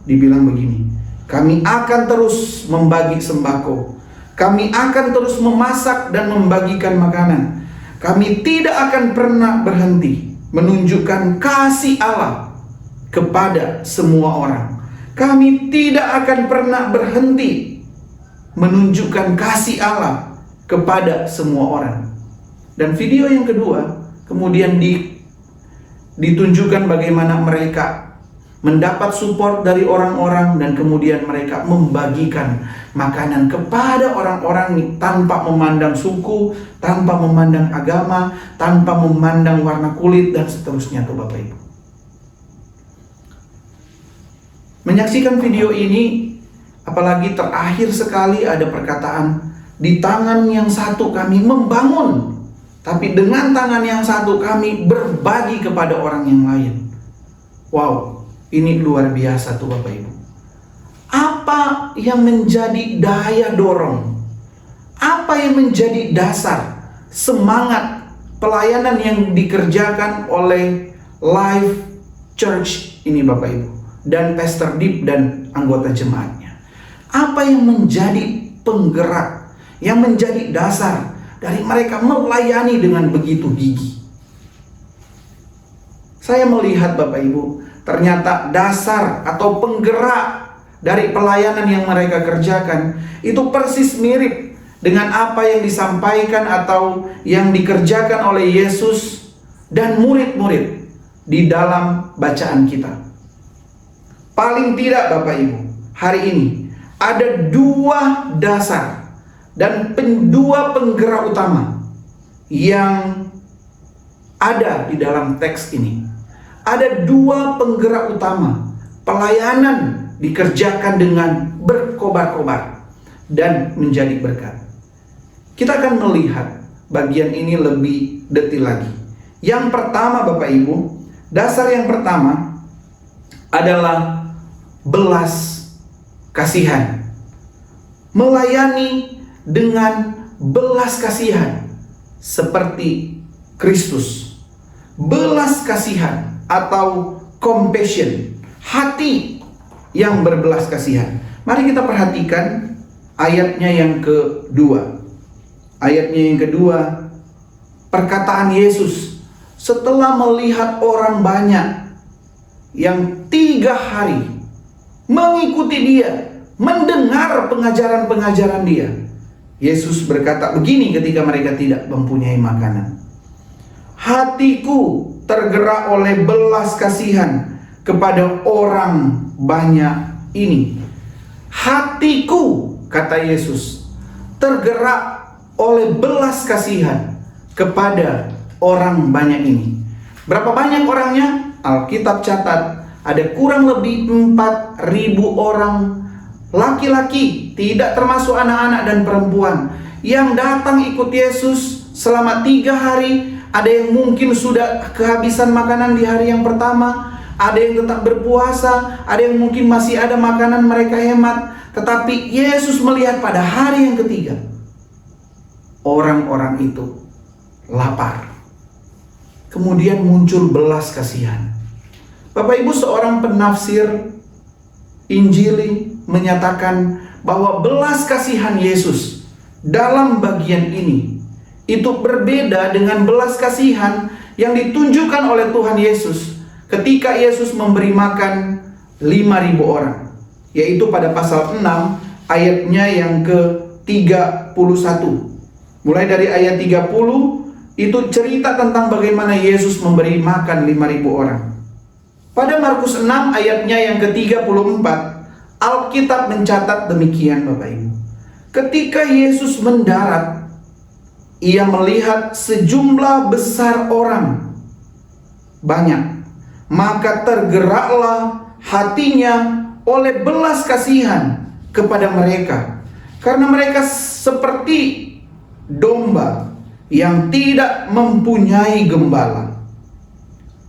dibilang begini: kami akan terus membagi sembako. Kami akan terus memasak dan membagikan makanan. Kami tidak akan pernah berhenti. menunjukkan kasih Allah kepada semua orang. Kami tidak akan pernah berhenti menunjukkan kasih Allah kepada semua orang. Dan video yang kedua kemudian ditunjukkan bagaimana mereka mendapat support dari orang-orang dan kemudian mereka membagikan makanan kepada orang-orang tanpa memandang suku, tanpa memandang agama, tanpa memandang warna kulit dan seterusnya tuh Bapak Ibu. Menyaksikan video ini, apalagi terakhir sekali ada perkataan, di tangan yang satu kami membangun, tapi dengan tangan yang satu kami berbagi kepada orang yang lain. Wow, ini luar biasa tuh Bapak Ibu. Apa yang menjadi daya dorong? Apa yang menjadi dasar semangat pelayanan yang dikerjakan oleh Life Church ini Bapak Ibu, dan Pastor Deep dan anggota jemaatnya? Apa yang menjadi penggerak, yang menjadi dasar dari mereka melayani dengan begitu gigih? Saya melihat Bapak Ibu, ternyata dasar atau penggerak dari pelayanan yang mereka kerjakan itu persis mirip dengan apa yang disampaikan atau yang dikerjakan oleh Yesus dan murid-murid di dalam bacaan kita. Paling tidak Bapak Ibu, hari ini ada dua dasar dan dua penggerak utama yang ada di dalam teks ini. Ada dua penggerak utama. Pelayanan dikerjakan dengan berkobar-kobar dan menjadi berkat. Kita akan melihat bagian ini lebih detail lagi. Yang pertama Bapak Ibu, dasar yang pertama adalah belas kasihan. Melayani dengan belas kasihan seperti Kristus. Belas kasihan atau compassion, hati yang berbelas kasihan. Mari kita perhatikan ayatnya yang kedua. Ayatnya yang kedua, perkataan Yesus setelah melihat orang banyak yang 3 hari mengikuti dia, mendengar pengajaran-pengajaran dia. Yesus berkata begini ketika mereka tidak mempunyai makanan. Hatiku tergerak oleh belas kasihan kepada orang banyak ini. Hatiku, kata Yesus, tergerak oleh belas kasihan kepada orang banyak ini. Berapa banyak orangnya? Alkitab catat ada kurang lebih 4.000 orang laki-laki, tidak termasuk anak-anak dan perempuan, yang datang ikut Yesus selama 3 hari. Ada yang mungkin sudah kehabisan makanan di hari yang pertama, ada yang tetap berpuasa, ada yang mungkin masih ada makanan mereka hemat. Tetapi Yesus melihat pada hari yang ketiga, orang-orang itu lapar. Kemudian muncul belas kasihan. Bapak Ibu, seorang penafsir Injili menyatakan bahwa belas kasihan Yesus dalam bagian ini itu berbeda dengan belas kasihan yang ditunjukkan oleh Tuhan Yesus ketika Yesus memberi makan 5.000 orang, yaitu pada pasal 6 ayatnya yang ke-31. Mulai dari ayat 30 itu cerita tentang bagaimana Yesus memberi makan 5.000 orang. Pada Markus 6 ayatnya yang ke-34, Alkitab mencatat demikian Bapak Ibu. Ketika Yesus mendarat, ia melihat sejumlah besar orang banyak, maka tergeraklah hatinya oleh belas kasihan kepada mereka, karena mereka seperti domba yang tidak mempunyai gembala.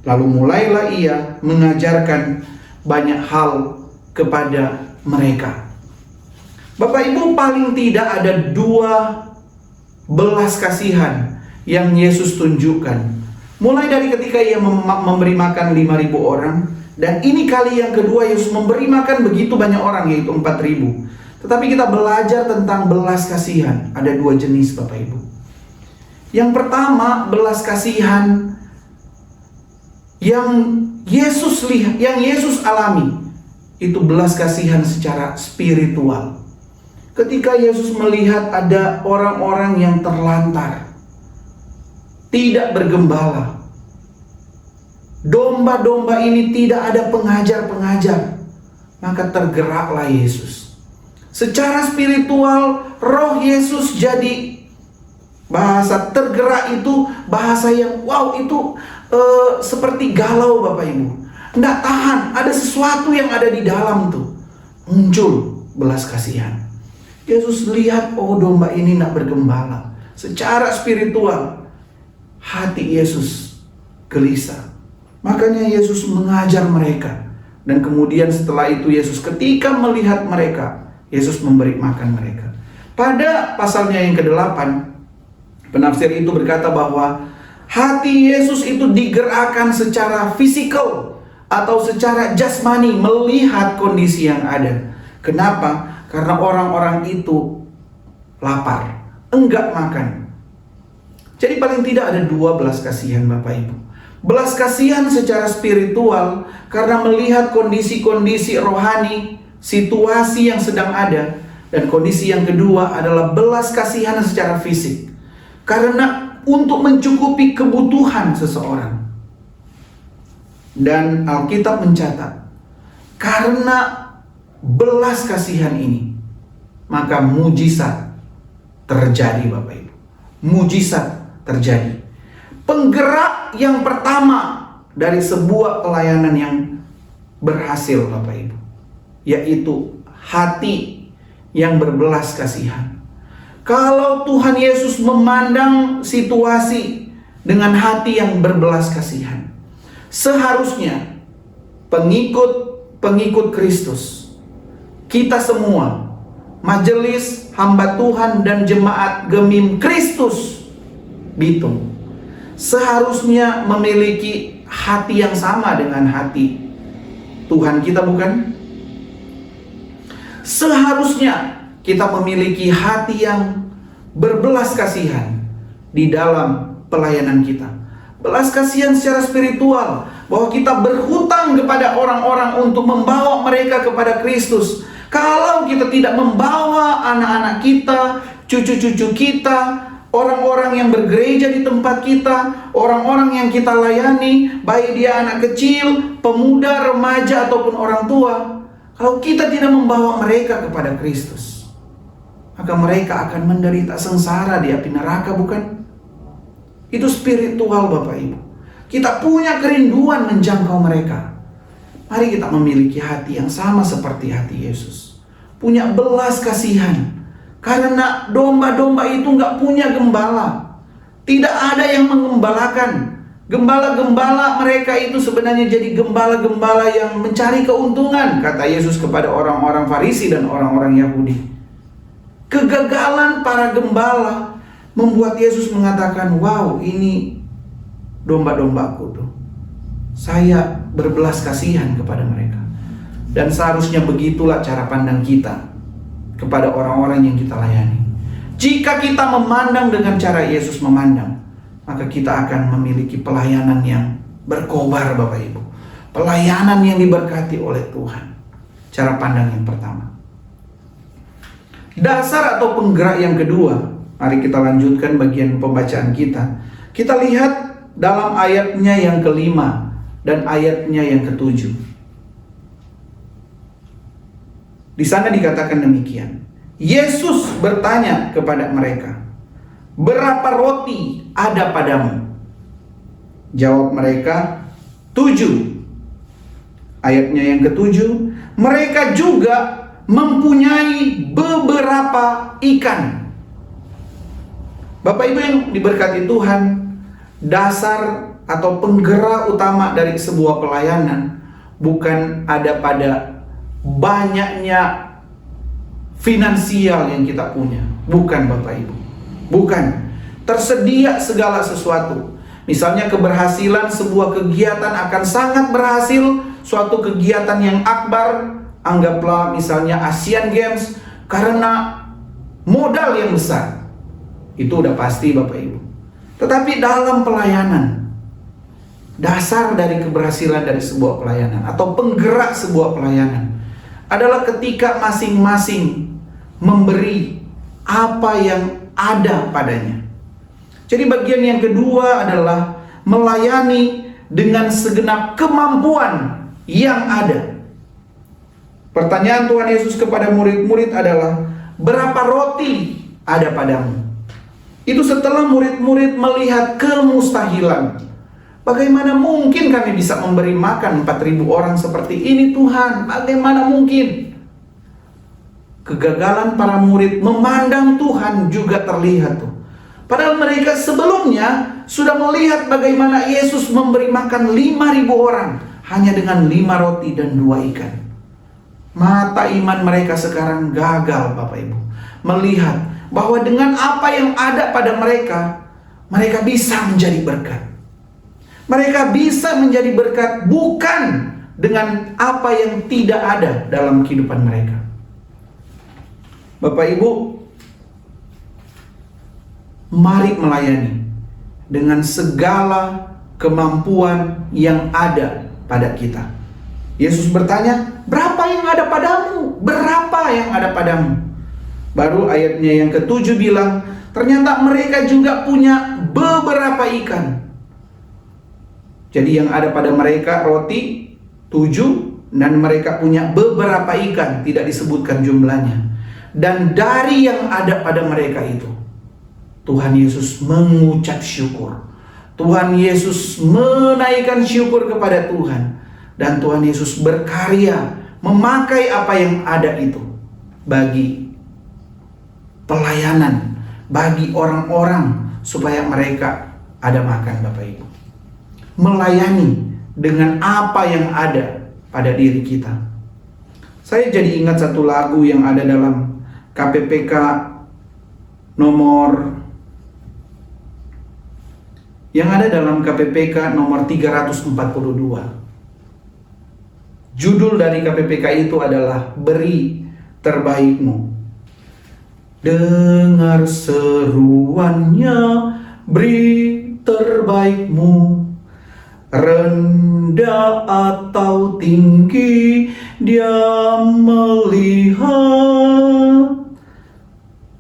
Lalu mulailah ia mengajarkan banyak hal kepada mereka. Bapak Ibu, paling tidak ada 2 belas kasihan yang Yesus tunjukkan. Mulai dari ketika ia memberi makan 5.000 orang, dan ini kali yang kedua Yesus memberi makan begitu banyak orang, yaitu 4.000. Tetapi kita belajar tentang belas kasihan. Ada 2 jenis Bapak Ibu. Yang pertama, belas kasihan Yang Yesus lihat, yang Yesus alami, itu belas kasihan secara spiritual. Ketika Yesus melihat ada orang-orang yang terlantar, tidak bergembala, domba-domba ini tidak ada pengajar-pengajar, maka tergeraklah Yesus. Secara spiritual, roh Yesus jadi, bahasa tergerak itu bahasa yang wow, itu seperti galau Bapak Ibu. Nggak tahan, ada sesuatu yang ada di dalam tuh. Muncul belas kasihan. Yesus lihat, oh domba ini nggak bergembala. Secara spiritual, hati Yesus gelisah. Makanya Yesus mengajar mereka. Dan kemudian setelah itu Yesus ketika melihat mereka, Yesus memberi makan mereka. Pada pasalnya yang ke-8, penafsir itu berkata bahwa hati Yesus itu digerakkan secara fisikal atau secara jasmani melihat kondisi yang ada. Kenapa? Karena orang-orang itu lapar, enggak makan. Jadi paling tidak ada 2 belas kasihan Bapak Ibu. Belas kasihan secara spiritual karena melihat kondisi-kondisi rohani, situasi yang sedang ada. Dan kondisi yang kedua adalah belas kasihan secara fisik. Karena untuk mencukupi kebutuhan seseorang. Dan Alkitab mencatat, karena belas kasihan ini, maka mujizat terjadi Bapak Ibu. Mujizat terjadi. Penggerak yang pertama dari sebuah pelayanan yang berhasil Bapak Ibu, yaitu hati yang berbelas kasihan. Kalau Tuhan Yesus memandang situasi dengan hati yang berbelas kasihan, seharusnya pengikut Kristus, kita semua, majelis hamba Tuhan dan jemaat Gemim Kristus Bitung, seharusnya memiliki hati yang sama dengan hati Tuhan kita, bukan? Seharusnya kita memiliki hati yang berbelas kasihan di dalam pelayanan kita. Belas kasihan secara spiritual, bahwa kita berhutang kepada orang-orang untuk membawa mereka kepada Kristus. Kalau kita tidak membawa anak-anak kita, cucu-cucu kita, orang-orang yang bergereja di tempat kita, orang-orang yang kita layani, baik dia anak kecil, pemuda, remaja, ataupun orang tua, kalau kita tidak membawa mereka kepada Kristus, maka mereka akan menderita sengsara di api neraka, bukan? Itu spiritual Bapak Ibu. Kita punya kerinduan menjangkau mereka. Mari kita memiliki hati yang sama seperti hati Yesus. Punya belas kasihan. Karena domba-domba itu nggak punya gembala. Tidak ada yang mengembalakan. Gembala-gembala mereka itu sebenarnya jadi gembala-gembala yang mencari keuntungan, kata Yesus kepada orang-orang Farisi dan orang-orang Yahudi. Kegagalan para gembala membuat Yesus mengatakan, wow, ini domba-dombaku tuh. Saya berbelas kasihan kepada mereka. Dan seharusnya begitulah cara pandang kita kepada orang-orang yang kita layani. Jika kita memandang dengan cara Yesus memandang, maka kita akan memiliki pelayanan yang berkobar Bapak Ibu. Pelayanan yang diberkati oleh Tuhan. Cara pandang yang pertama. Dasar atau penggerak yang kedua, mari kita lanjutkan bagian pembacaan kita. Kita lihat dalam ayatnya yang ke-5 dan ayatnya yang ke-7. Di sana dikatakan demikian. Yesus bertanya kepada mereka, berapa roti ada padamu? Jawab mereka, 7. Ayatnya yang ke-7, mereka juga mempunyai beberapa ikan. Bapak Ibu yang diberkati Tuhan, dasar atau penggerak utama dari sebuah pelayanan bukan ada pada banyaknya finansial yang kita punya. Bukan Bapak Ibu. Bukan. Tersedia segala sesuatu. Misalnya keberhasilan sebuah kegiatan akan sangat berhasil. Suatu kegiatan yang akbar, anggaplah misalnya Asian Games, karena modal yang besar. Itu udah pasti Bapak Ibu. Tetapi dalam pelayanan, dasar dari keberhasilan dari sebuah pelayanan atau penggerak sebuah pelayanan adalah ketika masing-masing memberi apa yang ada padanya. Jadi bagian yang kedua adalah melayani dengan segenap kemampuan yang ada. Pertanyaan Tuhan Yesus kepada murid-murid adalah, berapa roti ada padamu? Itu setelah murid-murid melihat kemustahilan. Bagaimana mungkin kami bisa memberi makan 4.000 orang seperti ini Tuhan? Bagaimana mungkin? Kegagalan para murid memandang Tuhan juga terlihat tuh. Padahal mereka sebelumnya sudah melihat bagaimana Yesus memberi makan 5.000 orang hanya dengan 5 roti dan 2 ikan. Mata iman mereka sekarang gagal, Bapak Ibu, melihat bahwa dengan apa yang ada pada mereka, mereka bisa menjadi berkat. Mereka bisa menjadi berkat bukan dengan apa yang tidak ada dalam kehidupan mereka. Bapak Ibu, mari melayani dengan segala kemampuan yang ada pada kita. Yesus bertanya, berapa yang ada padamu? Berapa yang ada padamu? Baru ayatnya yang ke-7 bilang, ternyata mereka juga punya beberapa ikan. Jadi yang ada pada mereka roti 7 dan mereka punya beberapa ikan, tidak disebutkan jumlahnya. Dan dari yang ada pada mereka itu, Tuhan Yesus mengucap syukur. Tuhan Yesus menaikkan syukur kepada Tuhan. Dan Tuhan Yesus berkarya memakai apa yang ada itu bagi pelayanan, bagi orang-orang supaya mereka ada makan, Bapak Ibu. Melayani dengan apa yang ada pada diri kita. Saya jadi ingat satu lagu yang ada dalam KPPK nomor 342. Judul dari KPPK itu adalah Beri Terbaikmu. Dengar seruannya, beri terbaikmu. Rendah atau tinggi, Dia melihat.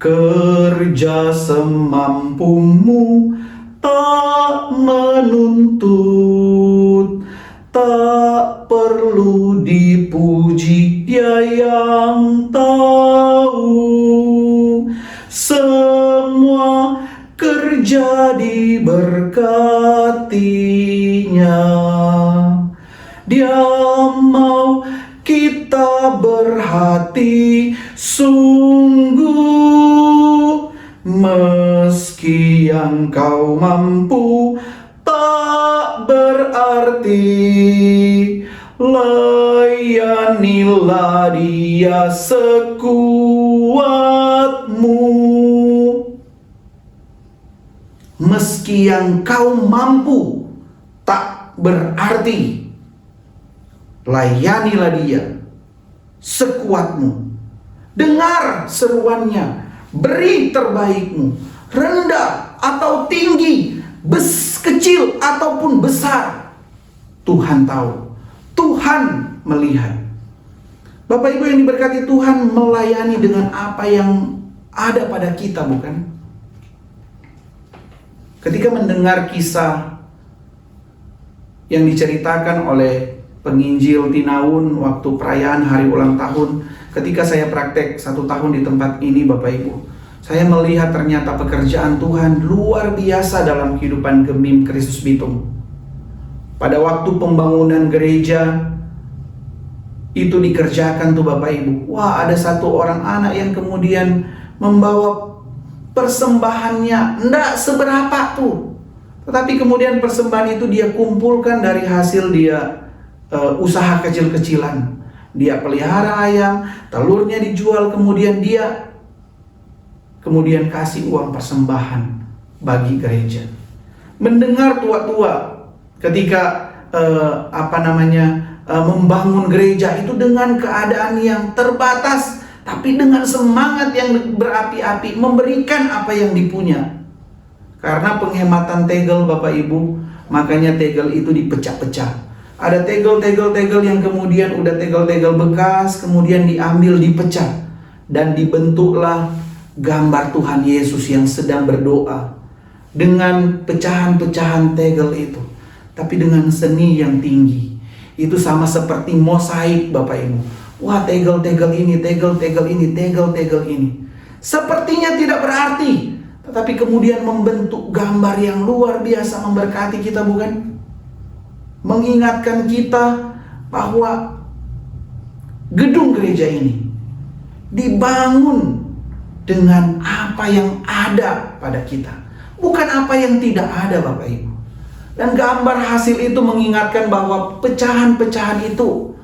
Kerja semampumu, tak menuntut. Tak perlu dipuji, Dia yang tahu. Semua kerja diberkatinya. Dia mau kita berhati sungguh. Meski yang kau mampu tak berarti, layanilah Dia sekuatmu. Meski yang kau mampu tak berarti, layanilah Dia sekuatmu. Dengar seruannya, beri terbaikmu. Rendah atau tinggi, kecil ataupun besar, Tuhan tahu, Tuhan melihat. Bapak Ibu yang diberkati Tuhan, melayani dengan apa yang ada pada kita, bukan? Ketika mendengar kisah yang diceritakan oleh penginjil Tinaun waktu perayaan hari ulang tahun, ketika saya praktek 1 tahun di tempat ini, Bapak Ibu, saya melihat ternyata pekerjaan Tuhan luar biasa dalam kehidupan Gemim Kristus Bitung. Pada waktu pembangunan gereja itu dikerjakan tuh Bapak Ibu. Wah, ada satu orang anak yang kemudian membawa persembahannya, enggak seberapa tuh. Tetapi kemudian persembahan itu dia kumpulkan dari hasil dia usaha kecil-kecilan. Dia pelihara ayam, telurnya dijual, kemudian dia kasih uang persembahan bagi gereja. Mendengar tua-tua ketika membangun gereja itu dengan keadaan yang terbatas, tapi dengan semangat yang berapi-api memberikan apa yang dipunya. Karena penghematan tegel, Bapak Ibu, makanya tegel itu dipecah-pecah. Ada tegel-tegel yang kemudian udah tegel-tegel bekas, kemudian diambil, dipecah, dan dibentuklah gambar Tuhan Yesus yang sedang berdoa dengan pecahan-pecahan tegel itu, tapi dengan seni yang tinggi. Itu sama seperti mosaik, Bapak Ibu. Wah, tegel-tegel ini, tegel-tegel ini, tegel-tegel ini, sepertinya tidak berarti, tetapi kemudian membentuk gambar yang luar biasa memberkati kita, bukan? Mengingatkan kita bahwa gedung gereja ini dibangun dengan apa yang ada pada kita, bukan apa yang tidak ada, Bapak Ibu. Dan gambar hasil itu mengingatkan bahwa pecahan-pecahan itu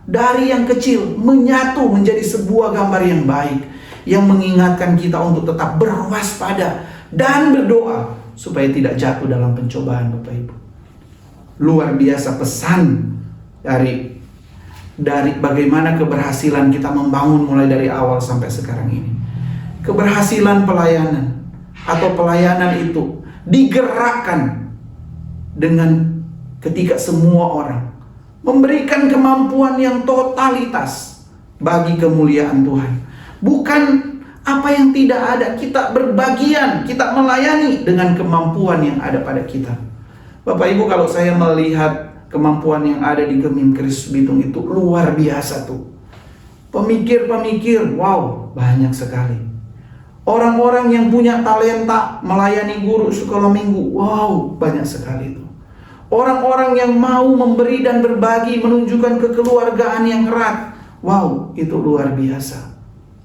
dari yang kecil menyatu menjadi sebuah gambar yang baik, yang mengingatkan kita untuk tetap berwaspada dan berdoa supaya tidak jatuh dalam pencobaan, Bapak Ibu. Luar biasa pesan dari bagaimana keberhasilan kita membangun mulai dari awal sampai sekarang ini. Keberhasilan pelayanan atau pelayanan itu digerakkan dengan ketika semua orang memberikan kemampuan yang totalitas bagi kemuliaan Tuhan. Bukan apa yang tidak ada, kita berbagian, kita melayani dengan kemampuan yang ada pada kita. Bapak Ibu, kalau saya melihat kemampuan yang ada di Gemim Kristus Bitung itu luar biasa tuh. Pemikir-pemikir, wow, banyak sekali. Orang-orang yang punya talenta melayani guru sekolah minggu, wow, banyak sekali itu. Orang-orang yang mau memberi dan berbagi, menunjukkan kekeluargaan yang erat, wow, itu luar biasa.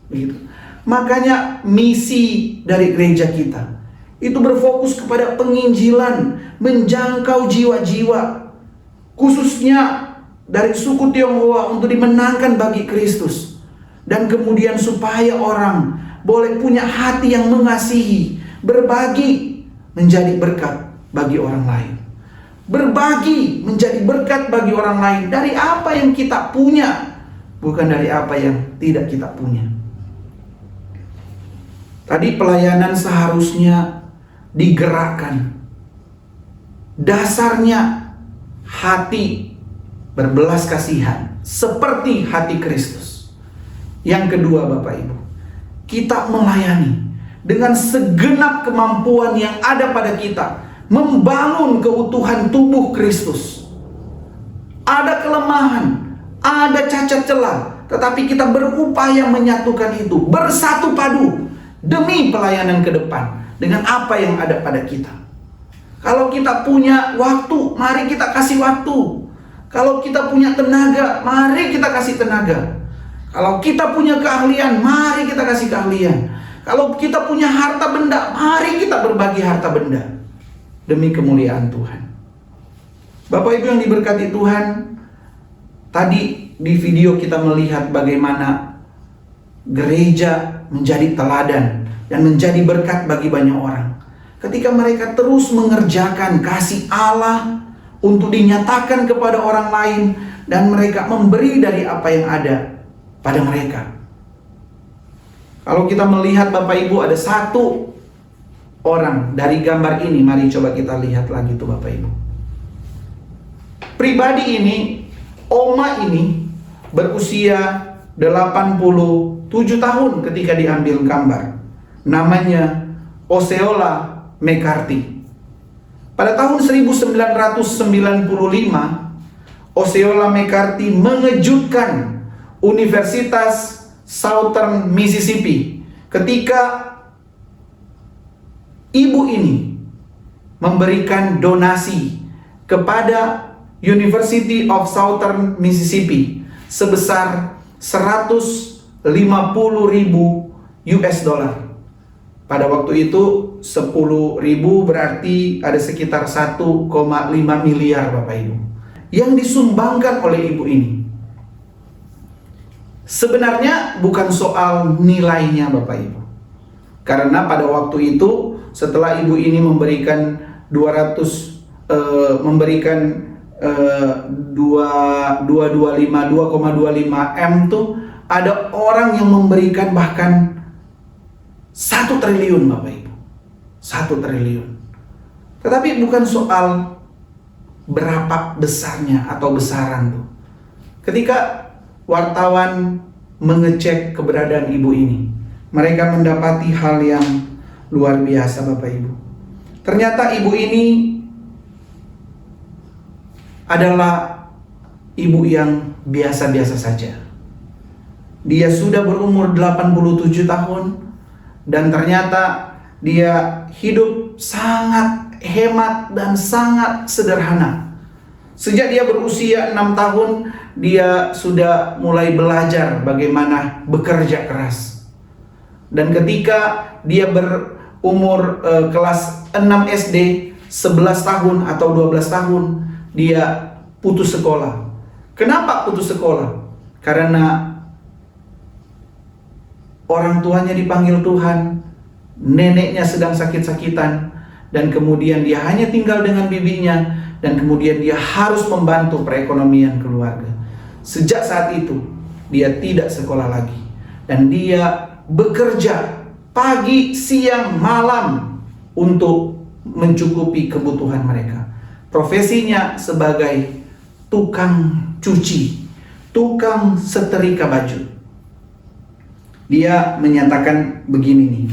Begitu. Makanya misi dari gereja kita itu berfokus kepada penginjilan, menjangkau jiwa-jiwa, khususnya dari suku Tionghoa, untuk dimenangkan bagi Kristus. Dan kemudian supaya orang boleh punya hati yang mengasihi, berbagi menjadi berkat bagi orang lain. Berbagi menjadi berkat bagi orang lain dari apa yang kita punya, bukan dari apa yang tidak kita punya. Tadi pelayanan seharusnya digerakkan. Dasarnya hati berbelas kasihan seperti hati Kristus. Yang kedua, Bapak Ibu, kita melayani dengan segenap kemampuan yang ada pada kita, membangun keutuhan tubuh Kristus. Ada kelemahan, ada cacat celah, tetapi kita berupaya menyatukan itu, bersatu padu demi pelayanan ke depan dengan apa yang ada pada kita. Kalau kita punya waktu, mari kita kasih waktu. Kalau kita punya tenaga, mari kita kasih tenaga. Kalau kita punya keahlian, mari kita kasih keahlian. Kalau kita punya harta benda, mari kita berbagi harta benda demi kemuliaan Tuhan. Bapak Ibu yang diberkati Tuhan, tadi di video kita melihat bagaimana gereja menjadi teladan dan menjadi berkat bagi banyak orang ketika mereka terus mengerjakan kasih Allah untuk dinyatakan kepada orang lain, dan mereka memberi dari apa yang ada pada mereka. Kalau kita melihat, Bapak Ibu, ada satu orang dari gambar ini, mari coba kita lihat lagi tuh, Bapak Ibu. Pribadi ini, Oma ini berusia 87 tahun ketika diambil gambar. Namanya Osceola McCarthy. Pada tahun 1995, Osceola McCarthy mengejutkan Universitas Southern Mississippi ketika ibu ini memberikan donasi kepada University of Southern Mississippi sebesar 150.000 US dollar. Pada waktu itu 10.000 berarti ada sekitar 1,5 miliar, Bapak Ibu, yang disumbangkan oleh ibu ini. Sebenarnya bukan soal nilainya, Bapak Ibu, karena pada waktu itu setelah ibu ini memberikan 2,25 M tuh, ada orang yang memberikan bahkan 1 triliun, Bapak Ibu. 1 triliun. Tetapi bukan soal berapa besarnya atau besaran tuh. Ketika wartawan mengecek keberadaan ibu ini, mereka mendapati hal yang luar biasa, Bapak Ibu. Ternyata ibu ini adalah ibu yang biasa-biasa saja. Dia sudah berumur 87 tahun dan ternyata dia hidup sangat hemat dan sangat sederhana. Sejak dia berusia 6 tahun, dia sudah mulai belajar bagaimana bekerja keras. Dan ketika dia berumur kelas 6 SD, 11 tahun atau 12 tahun, dia putus sekolah. Kenapa putus sekolah? Karena orang tuanya dipanggil Tuhan, neneknya sedang sakit-sakitan, dan kemudian dia hanya tinggal dengan bibinya, dan kemudian dia harus membantu perekonomian keluarga. Sejak saat itu, dia tidak sekolah lagi, dan dia bekerja pagi, siang, malam untuk mencukupi kebutuhan mereka. Profesinya sebagai tukang cuci, tukang setrika baju. Dia menyatakan begini nih,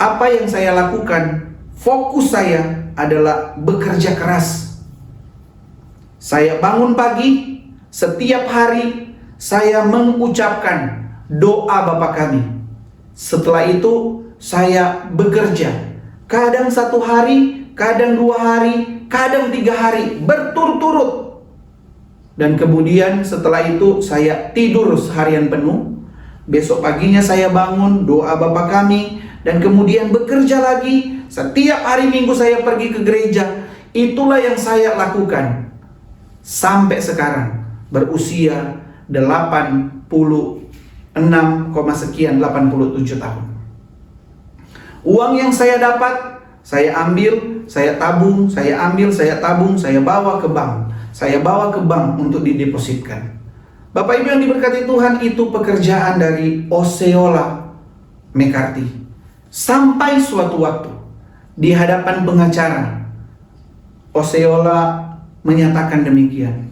apa yang saya lakukan, fokus saya adalah bekerja keras. Saya bangun pagi, setiap hari saya mengucapkan doa Bapa Kami. Setelah itu saya bekerja, kadang 1 hari, kadang 2 hari, kadang 3 hari, berturut-turut. Dan kemudian setelah itu saya tidur seharian penuh. Besok paginya saya bangun, doa Bapa Kami, dan kemudian bekerja lagi. Setiap hari Minggu saya pergi ke gereja. Itulah yang saya lakukan sampai sekarang, berusia 87 tahun. Uang yang saya dapat, saya ambil, saya tabung, saya ambil, saya tabung, saya bawa ke bank. Saya bawa ke bank untuk didepositkan. Bapak Ibu yang diberkati Tuhan, itu pekerjaan dari Osceola McCarthy. Sampai suatu waktu di hadapan pengacara, Osceola menyatakan demikian.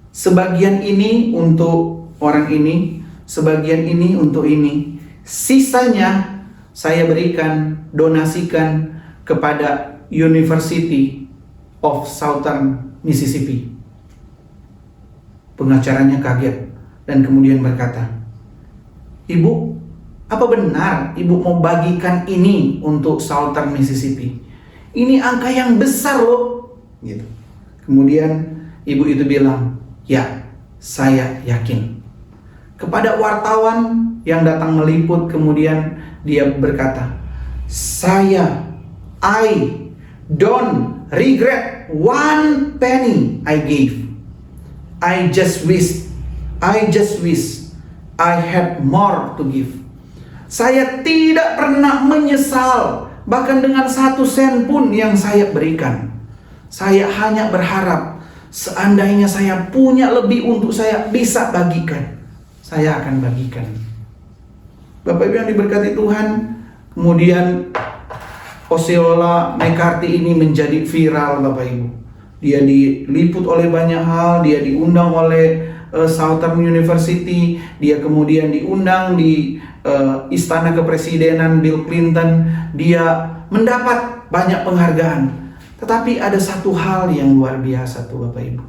Sebagian ini untuk orang ini, sebagian ini untuk ini. Sisanya saya berikan, donasikan kepada University of Southern Mississippi. Pengacaranya kaget dan kemudian berkata, "Ibu, apa benar Ibu mau bagikan ini untuk Southern Mississippi? Ini angka yang besar loh." Gitu. Kemudian ibu itu bilang, "Ya, saya yakin." Kepada wartawan yang datang meliput, kemudian dia berkata, I don't regret 1 penny I gave. I just wish I had more to give. Saya tidak pernah menyesal, bahkan dengan 1 sen pun yang saya berikan. Saya hanya berharap seandainya saya punya lebih untuk saya bisa bagikan, saya akan bagikan. Bapak Ibu yang diberkati Tuhan, kemudian Osceola McCarthy ini menjadi viral, Bapak Ibu. Dia diliput oleh banyak hal, dia diundang oleh Southern University, dia kemudian diundang di Istana Kepresidenan Bill Clinton, dia mendapat banyak penghargaan. Tetapi ada satu hal yang luar biasa tuh Bapak Ibu.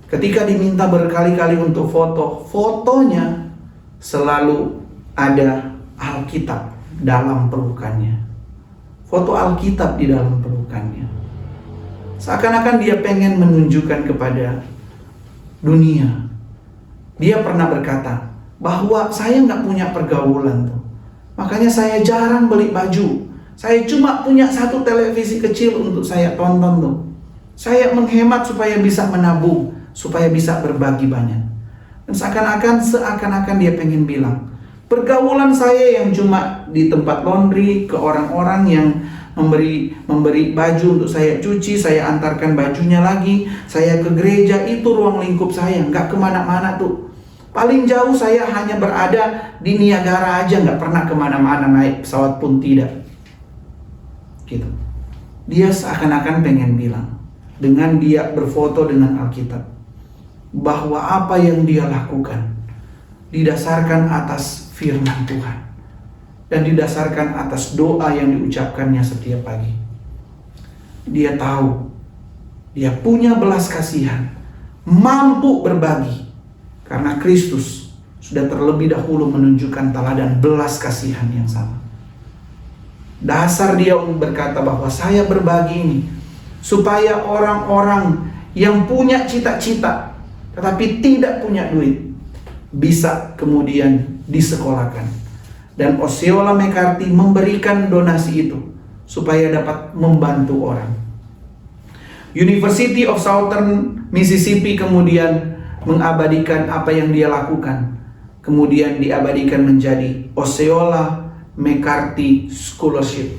Ketika diminta berkali-kali untuk foto, fotonya selalu ada Alkitab dalam pelukannya. Foto Alkitab di dalam pelukannya. Seakan-akan dia pengen menunjukkan kepada dunia. Dia pernah berkata bahwa saya nggak punya pergaulan tuh. Makanya saya jarang beli baju. Saya cuma punya 1 televisi kecil untuk saya tonton tuh. Saya menghemat supaya bisa menabung, supaya bisa berbagi banyak. Dan seakan-akan dia pengen bilang, pergaulan saya yang cuma di tempat laundry, ke orang-orang yang memberi baju untuk saya cuci, saya antarkan bajunya lagi, saya ke gereja, itu ruang lingkup saya, nggak kemana-mana tuh. Paling jauh saya hanya berada di Niagara aja, nggak pernah kemana-mana, naik pesawat pun tidak. gitu. Dia seakan-akan pengen bilang, dengan dia berfoto dengan Alkitab, bahwa apa yang dia lakukan didasarkan atas firman Tuhan dan didasarkan atas doa yang diucapkannya setiap pagi. Dia tahu dia punya belas kasihan, mampu berbagi, karena Kristus sudah terlebih dahulu menunjukkan teladan belas kasihan yang sama. Dasar dia berkata bahwa saya berbagi ini supaya orang-orang yang punya cita-cita tetapi tidak punya duit bisa kemudian disekolahkan. Dan Osceola McCarthy memberikan donasi itu supaya dapat membantu orang. University of Southern Mississippi kemudian mengabadikan apa yang dia lakukan. Kemudian diabadikan menjadi Osceola McCarthy Scholarship.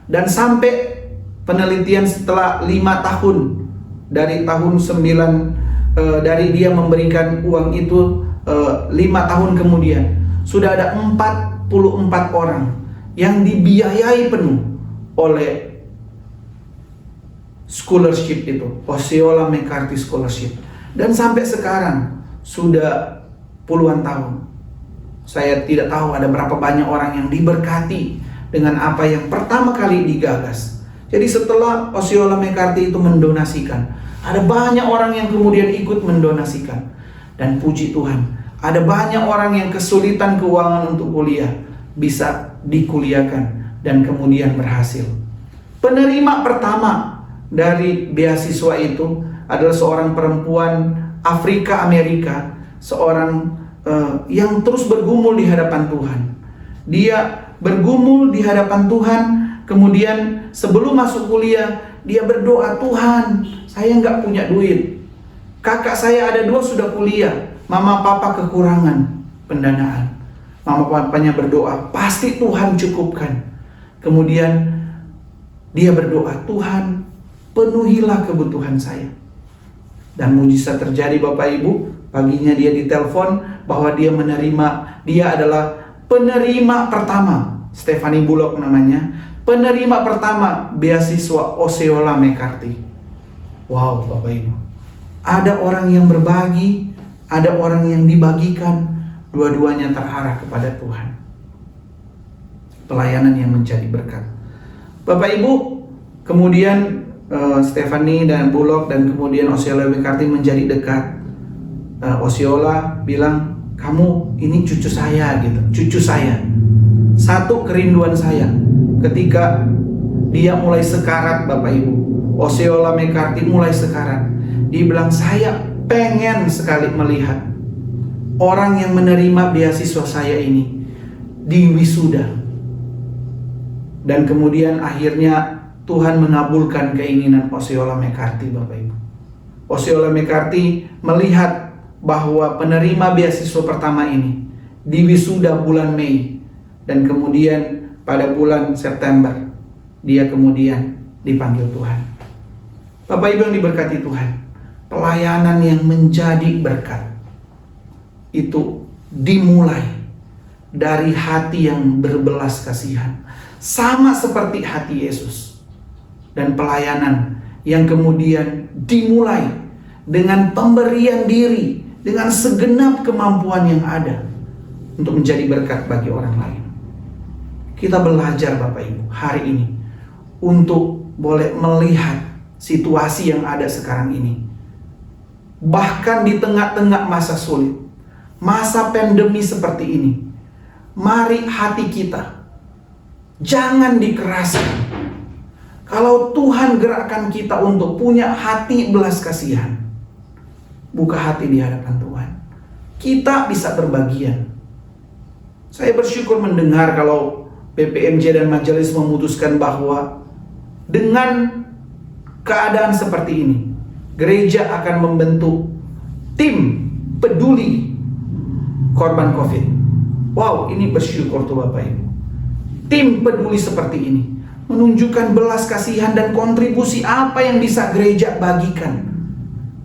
Dan sampai penelitian setelah 5 tahun dari tahun 9 dari dia memberikan uang itu 5 tahun kemudian sudah ada 44 orang yang dibiayai penuh oleh scholarship itu, Osceola McCarthy Scholarship. Dan sampai sekarang sudah puluhan tahun. Saya tidak tahu ada berapa banyak orang yang diberkati dengan apa yang pertama kali digagas. Jadi setelah Osceola McCarthy itu mendonasikan, ada banyak orang yang kemudian ikut mendonasikan. Dan puji Tuhan, ada banyak orang yang kesulitan keuangan untuk kuliah bisa dikuliahkan dan kemudian berhasil. Penerima pertama dari beasiswa itu adalah seorang perempuan Afrika Amerika, seorang yang terus bergumul di hadapan Tuhan. Dia bergumul di hadapan Tuhan, kemudian sebelum masuk kuliah dia berdoa, Tuhan, saya nggak punya duit. Kakak saya ada 2 sudah kuliah, mama papa kekurangan pendanaan. Mama papanya berdoa, pasti Tuhan cukupkan. Kemudian dia berdoa, Tuhan penuhilah kebutuhan saya. Dan mujizat terjadi Bapak Ibu. Paginya dia ditelepon bahwa dia adalah penerima pertama, Stephanie Bullock namanya, penerima pertama beasiswa Osceola McCarthy. Wow Bapak Ibu, ada orang yang berbagi, ada orang yang dibagikan, dua-duanya terarah kepada Tuhan. Pelayanan yang menjadi berkat. Bapak Ibu, kemudian Stephanie dan Bullock dan kemudian Osceola McCarthy menjadi dekat. Osceola bilang, kamu ini cucu saya gitu, cucu saya. Satu kerinduan saya ketika dia mulai sekarat Bapak Ibu, Osceola McCarthy mulai sekarat. Dia bilang, saya pengen sekali melihat orang yang menerima beasiswa saya ini di wisuda. Dan kemudian akhirnya Tuhan mengabulkan keinginan Osceola McCarthy Bapak Ibu. Osceola McCarthy melihat bahwa penerima beasiswa pertama ini di wisuda bulan Mei, dan kemudian pada bulan September dia kemudian dipanggil Tuhan. Bapak Ibu yang diberkati Tuhan, pelayanan yang menjadi berkat itu dimulai dari hati yang berbelas kasihan, sama seperti hati Yesus. Dan pelayanan yang kemudian dimulai dengan pemberian diri, dengan segenap kemampuan yang ada untuk menjadi berkat bagi orang lain. Kita belajar Bapak Ibu hari ini untuk boleh melihat situasi yang ada sekarang ini. Bahkan di tengah-tengah masa sulit, masa pandemi seperti ini, mari hati kita jangan dikeraskan. Kalau Tuhan gerakkan kita untuk punya hati belas kasihan, buka hati di hadapan Tuhan, kita bisa berbagian. Saya bersyukur mendengar kalau PPMJ dan majelis memutuskan bahwa dengan keadaan seperti ini, gereja akan membentuk tim peduli korban COVID. Wow, ini bersyukur tuh Bapak Ibu. Tim peduli seperti ini menunjukkan belas kasihan dan kontribusi apa yang bisa gereja bagikan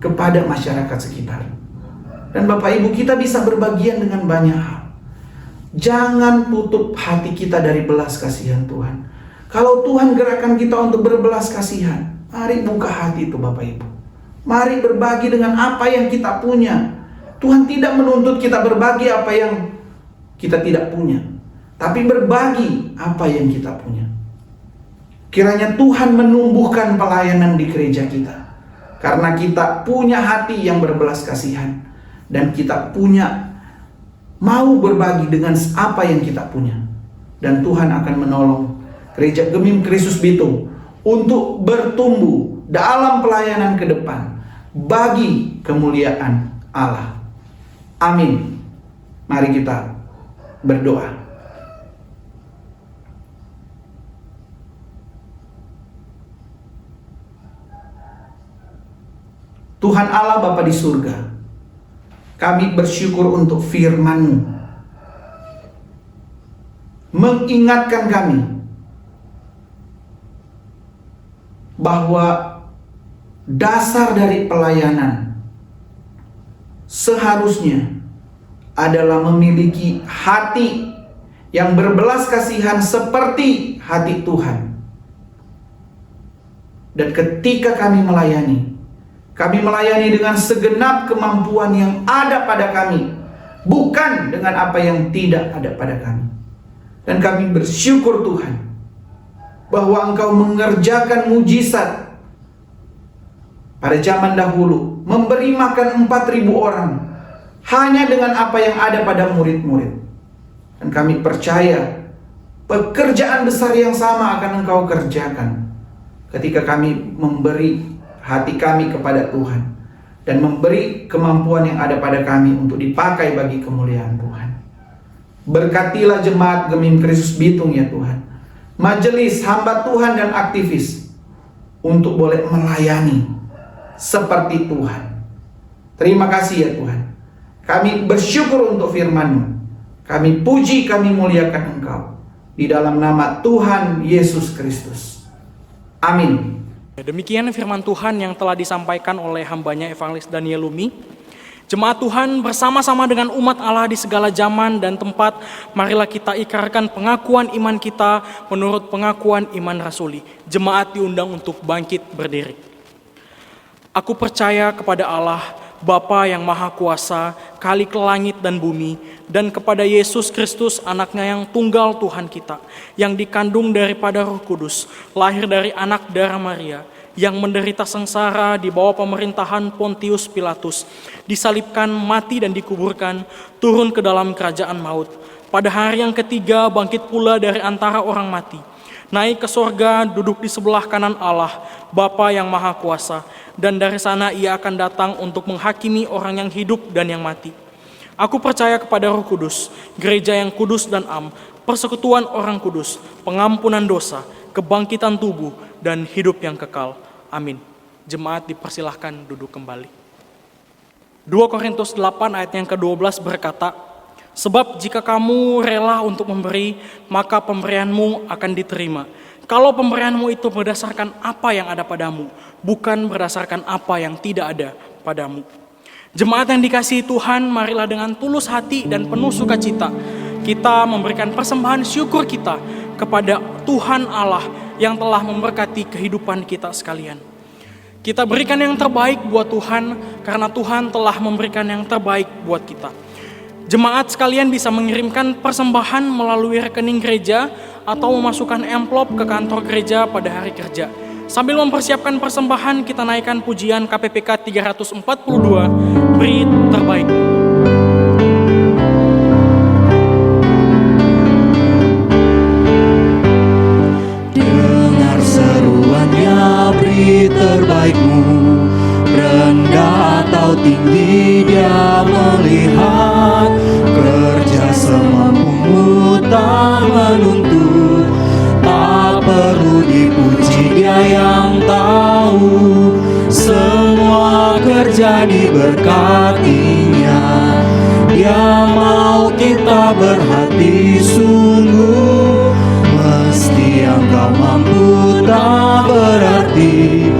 kepada masyarakat sekitar. Dan Bapak Ibu, kita bisa berbagian dengan banyak hal. Jangan tutup hati kita dari belas kasihan Tuhan. Kalau Tuhan gerakkan kita untuk berbelas kasihan, mari buka hati itu Bapak Ibu. Mari berbagi dengan apa yang kita punya. Tuhan tidak menuntut kita berbagi apa yang kita tidak punya, tapi berbagi apa yang kita punya. Kiranya Tuhan menumbuhkan pelayanan di gereja kita, karena kita punya hati yang berbelas kasihan, dan kita punya mau berbagi dengan apa yang kita punya. Dan Tuhan akan menolong Gereja Gemim Kristus Bitung untuk bertumbuh dalam pelayanan ke depan bagi kemuliaan Allah. Amin. Mari kita berdoa. Tuhan Allah Bapa di surga, kami bersyukur untuk firman-Mu, mengingatkan kami bahwa dasar dari pelayanan seharusnya adalah memiliki hati yang berbelas kasihan seperti hati Tuhan. Dan ketika kami melayani dengan segenap kemampuan yang ada pada kami, bukan dengan apa yang tidak ada pada kami. Dan kami bersyukur Tuhan bahwa Engkau mengerjakan mujizat pada zaman dahulu, memberi makan 4.000 orang hanya dengan apa yang ada pada murid-murid. Dan kami percaya pekerjaan besar yang sama akan Engkau kerjakan ketika kami memberi hati kami kepada Tuhan dan memberi kemampuan yang ada pada kami untuk dipakai bagi kemuliaan Tuhan. Berkatilah jemaat Gemim Kristus Bitung ya Tuhan, majelis hamba Tuhan dan aktivis, untuk boleh melayani seperti Tuhan. Terima kasih ya Tuhan. Kami bersyukur untuk firman-Mu. Kami puji, kami muliakan Engkau di dalam nama Tuhan Yesus Kristus. Amin. Demikian firman Tuhan yang telah disampaikan oleh hambanya Evangelis Daniel Lumi. Jemaat Tuhan, bersama-sama dengan umat Allah di segala zaman dan tempat, marilah kita ikrarkan pengakuan iman kita menurut pengakuan iman rasuli. Jemaat diundang untuk bangkit berdiri. Aku percaya kepada Allah, Bapa yang Maha Kuasa, Khalik langit dan bumi, dan kepada Yesus Kristus, anaknya yang tunggal Tuhan kita, yang dikandung daripada Roh Kudus, lahir dari anak darah Maria, yang menderita sengsara di bawah pemerintahan Pontius Pilatus, disalibkan, mati dan dikuburkan, turun ke dalam kerajaan maut. Pada hari yang ketiga bangkit pula dari antara orang mati, naik ke sorga, duduk di sebelah kanan Allah, Bapa yang Maha Kuasa, dan dari sana ia akan datang untuk menghakimi orang yang hidup dan yang mati. Aku percaya kepada Roh Kudus, gereja yang kudus dan am, persekutuan orang kudus, pengampunan dosa, kebangkitan tubuh, dan hidup yang kekal. Amin. Jemaat dipersilahkan duduk kembali. 2 Korintus 8 ayat yang ke-12 berkata, sebab jika kamu rela untuk memberi, maka pemberianmu akan diterima. Kalau pemberianmu itu berdasarkan apa yang ada padamu, bukan berdasarkan apa yang tidak ada padamu. Jemaat yang dikasihi Tuhan, marilah dengan tulus hati dan penuh sukacita kita memberikan persembahan syukur kita kepada Tuhan Allah yang telah memberkati kehidupan kita sekalian. Kita berikan yang terbaik buat Tuhan karena Tuhan telah memberikan yang terbaik buat kita. Jemaat sekalian bisa mengirimkan persembahan melalui rekening gereja atau memasukkan amplop ke kantor gereja pada hari kerja. Sambil mempersiapkan persembahan, kita naikkan pujian KPPK 342, Beri Terbaik. Dengar seruannya, beri terbaikmu. Rendah atau tinggi dia melihat, kerja semampumu tak menuntut. Tak perlu dipuji, dia yang tahu, semua kerja diberkatinya. Dia mau kita berhati sungguh, meski yang kau mampu tak berarti.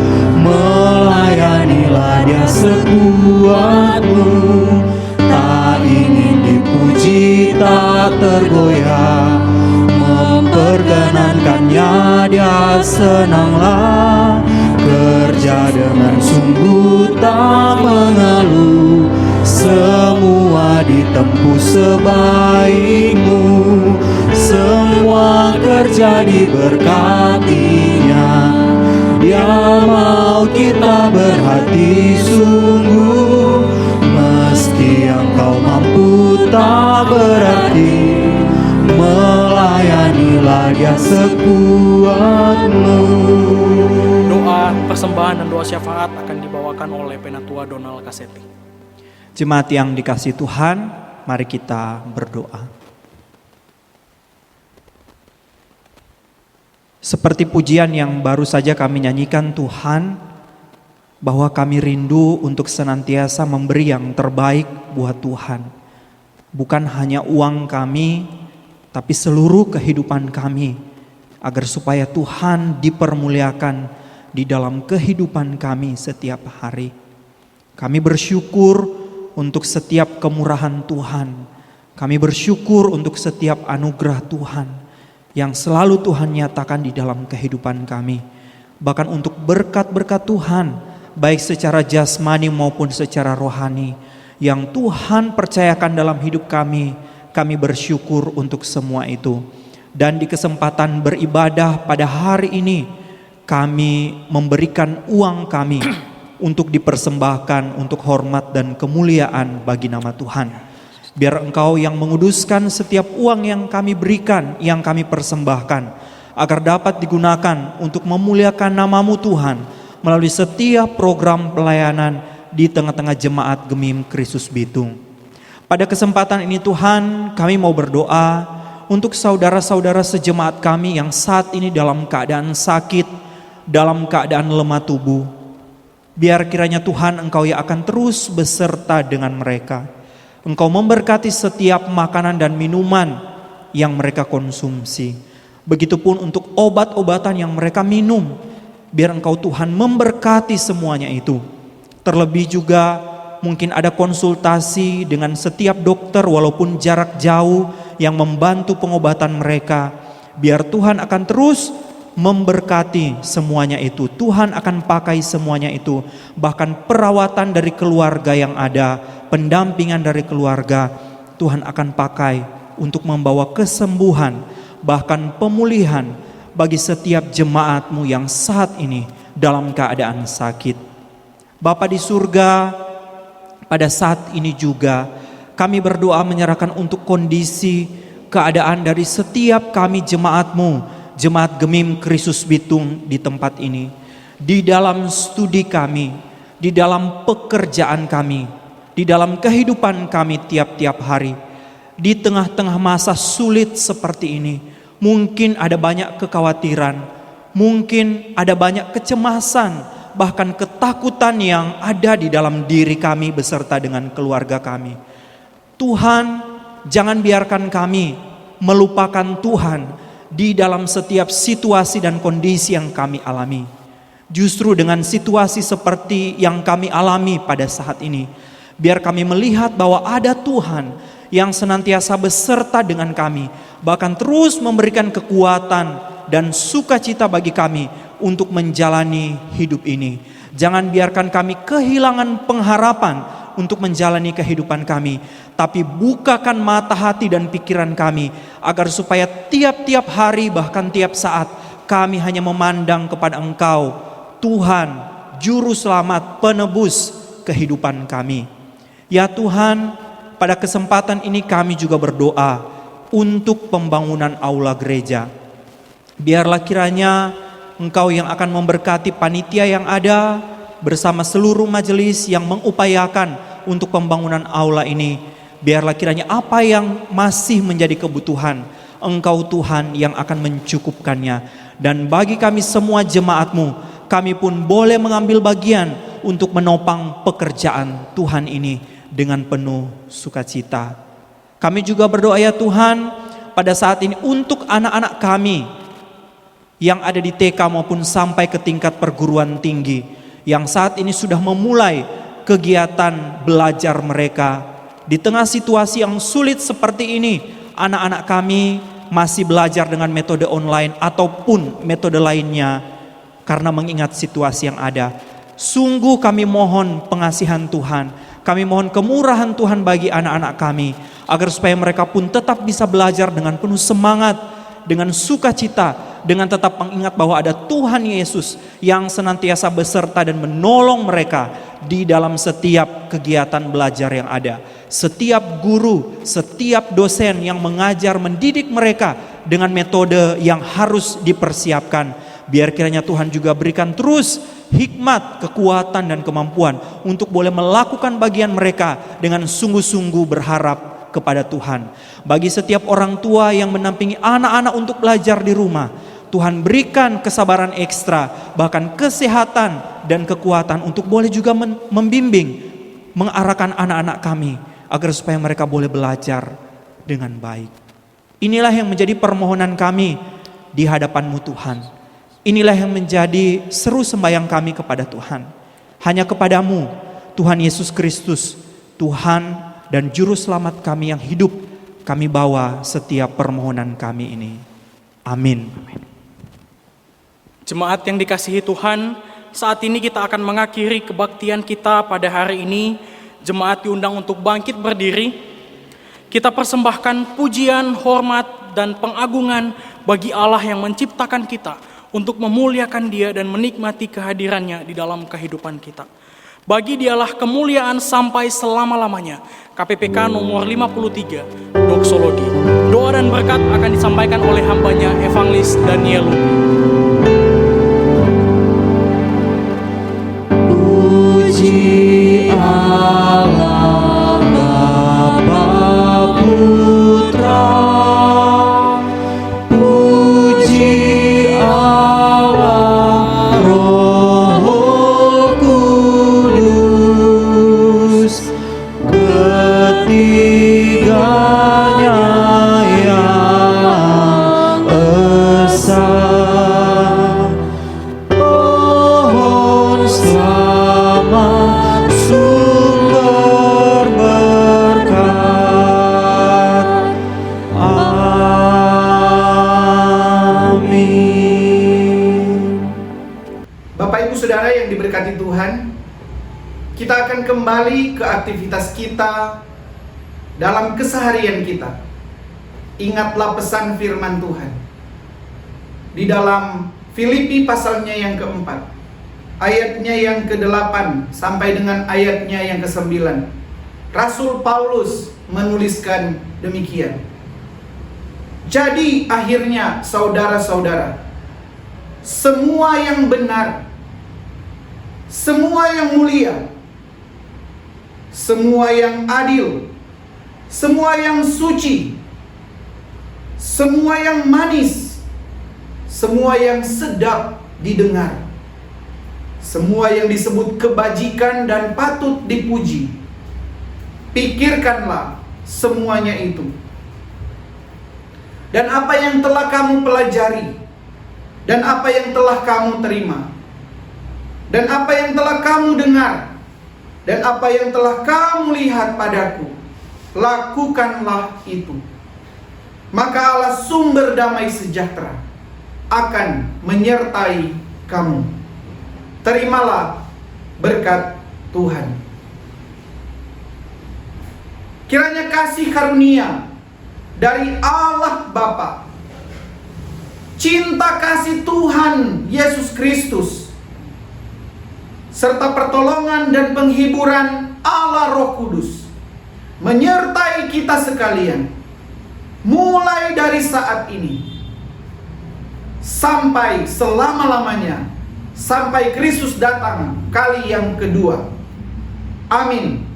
Melayanilah dia sekuatmu, tak ingin dipuji, tak tergoyah, memperkenankannya bersenang-senanglah, kerja dengan sungguh tak mengeluh, semua ditempuh sebaikmu, semua kerja diberkatinya. Dia mau kita berhati sungguh, meski yang kau mampu tak berarti, melayanilah Dia sekuatmu. Doa persembahan dan doa syafaat akan dibawakan oleh Penatua Donald Kaseti. Jemaat yang dikasihi Tuhan, mari kita berdoa. Seperti pujian yang baru saja kami nyanyikan Tuhan, bahwa kami rindu untuk senantiasa memberi yang terbaik buat Tuhan. Bukan hanya uang kami, tapi seluruh kehidupan kami, agar supaya Tuhan dipermuliakan di dalam kehidupan kami setiap hari. Kami bersyukur untuk setiap kemurahan Tuhan. Kami bersyukur untuk setiap anugerah Tuhan yang selalu Tuhan nyatakan di dalam kehidupan kami. Bahkan untuk berkat-berkat Tuhan, baik secara jasmani maupun secara rohani, yang Tuhan percayakan dalam hidup kami bersyukur untuk semua itu. Dan di kesempatan beribadah pada hari ini, kami memberikan uang kami untuk dipersembahkan untuk hormat dan kemuliaan bagi nama Tuhan. Biar Engkau yang menguduskan setiap uang yang kami berikan, yang kami persembahkan, agar dapat digunakan untuk memuliakan nama-Mu Tuhan, melalui setiap program pelayanan di tengah-tengah jemaat Gemim Kristus Bitung. Pada kesempatan ini Tuhan, kami mau berdoa untuk saudara-saudara sejemaat kami yang saat ini dalam keadaan sakit, dalam keadaan lemah tubuh. Biar kiranya Tuhan Engkau yang akan terus beserta dengan mereka. Engkau memberkati setiap makanan dan minuman yang mereka konsumsi. Begitupun untuk obat-obatan yang mereka minum. Biar Engkau Tuhan memberkati semuanya itu. Terlebih juga mungkin ada konsultasi dengan setiap dokter walaupun jarak jauh yang membantu pengobatan mereka. Biar Tuhan akan terus memberkati semuanya itu. Tuhan akan pakai semuanya itu. Bahkan perawatan dari keluarga yang ada, pendampingan dari keluarga, Tuhan akan pakai untuk membawa kesembuhan, bahkan pemulihan bagi setiap jemaat-Mu yang saat ini dalam keadaan sakit. Bapa di surga, pada saat ini juga kami berdoa menyerahkan untuk kondisi keadaan dari setiap kami jemaat-Mu, Jemaat Gemim Kristus Bitung di tempat ini, di dalam studi kami, di dalam pekerjaan kami, di dalam kehidupan kami tiap-tiap hari. Di tengah-tengah masa sulit seperti ini, mungkin ada banyak kekhawatiran, mungkin ada banyak kecemasan, bahkan ketakutan yang ada di dalam diri kami beserta dengan keluarga kami. Tuhan, jangan biarkan kami melupakan Tuhan di dalam setiap situasi dan kondisi yang kami alami. Justru dengan situasi seperti yang kami alami pada saat ini, biar kami melihat bahwa ada Tuhan yang senantiasa beserta dengan kami, bahkan terus memberikan kekuatan dan sukacita bagi kami untuk menjalani hidup ini. Jangan biarkan kami kehilangan pengharapan untuk menjalani kehidupan kami, tapi bukakan mata hati dan pikiran kami, agar supaya tiap-tiap hari bahkan tiap saat kami hanya memandang kepada Engkau, Tuhan, Juru Selamat, Penebus kehidupan kami. Ya Tuhan, pada kesempatan ini kami juga berdoa untuk pembangunan aula gereja. Biarlah kiranya Engkau yang akan memberkati panitia yang ada, bersama seluruh majelis yang mengupayakan untuk pembangunan aula ini. Biarlah kiranya apa yang masih menjadi kebutuhan, Engkau Tuhan yang akan mencukupkannya. Dan bagi kami semua jemaat-Mu, kami pun boleh mengambil bagian untuk menopang pekerjaan Tuhan ini dengan penuh sukacita. Kami juga berdoa ya Tuhan, pada saat ini untuk anak-anak kami yang ada di TK maupun sampai ke tingkat perguruan tinggi, yang saat ini sudah memulai kegiatan belajar mereka. Di tengah situasi yang sulit seperti ini, anak-anak kami masih belajar dengan metode online ataupun metode lainnya karena mengingat situasi yang ada. Sungguh kami mohon pengasihan Tuhan, kami mohon kemurahan Tuhan bagi anak-anak kami, agar supaya mereka pun tetap bisa belajar dengan penuh semangat, dengan sukacita, dengan tetap mengingat bahwa ada Tuhan Yesus yang senantiasa beserta dan menolong mereka di dalam setiap kegiatan belajar yang ada. Setiap guru, setiap dosen yang mengajar, mendidik mereka dengan metode yang harus dipersiapkan. Biar kiranya Tuhan juga berikan terus hikmat, kekuatan dan kemampuan untuk boleh melakukan bagian mereka dengan sungguh-sungguh berharap kepada Tuhan. Bagi setiap orang tua yang menampingi anak-anak untuk belajar di rumah, Tuhan berikan kesabaran ekstra, bahkan kesehatan dan kekuatan untuk boleh juga membimbing, mengarahkan anak-anak kami agar supaya mereka boleh belajar dengan baik. Inilah yang menjadi permohonan kami di hadapan-Mu Tuhan. Inilah yang menjadi seru sembahyang kami kepada Tuhan. Hanya kepadamu, Tuhan Yesus Kristus, Tuhan dan Juru Selamat kami yang hidup, kami bawa setiap permohonan kami ini. Amin. Jemaat yang dikasihi Tuhan, saat ini kita akan mengakhiri kebaktian kita pada hari ini. Jemaat diundang untuk bangkit berdiri. Kita persembahkan pujian, hormat, dan pengagungan bagi Allah yang menciptakan kita untuk memuliakan Dia dan menikmati kehadirannya di dalam kehidupan kita. Bagi Dialah kemuliaan sampai selama-lamanya. KPPK nomor 53, Doksologi. Doa dan berkat akan disampaikan oleh hambanya Evangelis Daniel Lupi. Puji Allah Bapa Putra, puji Allah Roh Kudus, ketiganya yang esa. Pohon selamat sumber berkat. Amin. Bapak Ibu Saudara yang diberkati Tuhan, kita akan kembali ke aktivitas kita dalam keseharian kita. Ingatlah pesan firman Tuhan di dalam Filipi pasalnya yang keempat, ayatnya yang ke-8 sampai dengan ayatnya yang ke-9. Rasul Paulus menuliskan demikian. Jadi akhirnya saudara-saudara, semua yang benar, semua yang mulia, semua yang adil, semua yang suci, semua yang manis, semua yang sedap didengar, semua yang disebut kebajikan dan patut dipuji, pikirkanlah semuanya itu. Dan apa yang telah kamu pelajari, dan apa yang telah kamu terima, dan apa yang telah kamu dengar, dan apa yang telah kamu lihat padaku, lakukanlah itu. Maka Allah sumber damai sejahtera akan menyertai kamu. Terimalah berkat Tuhan. Kiranya kasih karunia dari Allah Bapa, cinta kasih Tuhan Yesus Kristus, serta pertolongan dan penghiburan Allah Roh Kudus menyertai kita sekalian, mulai dari saat ini sampai selama-lamanya, sampai Kristus datang kali yang kedua. Amin.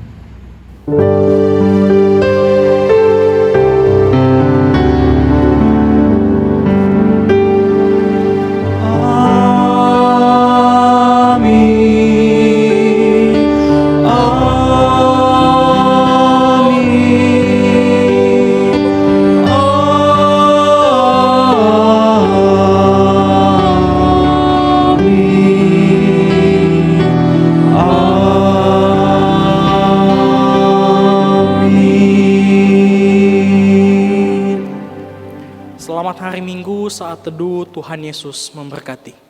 Selamat hari Minggu saat teduh, Tuhan Yesus memberkati.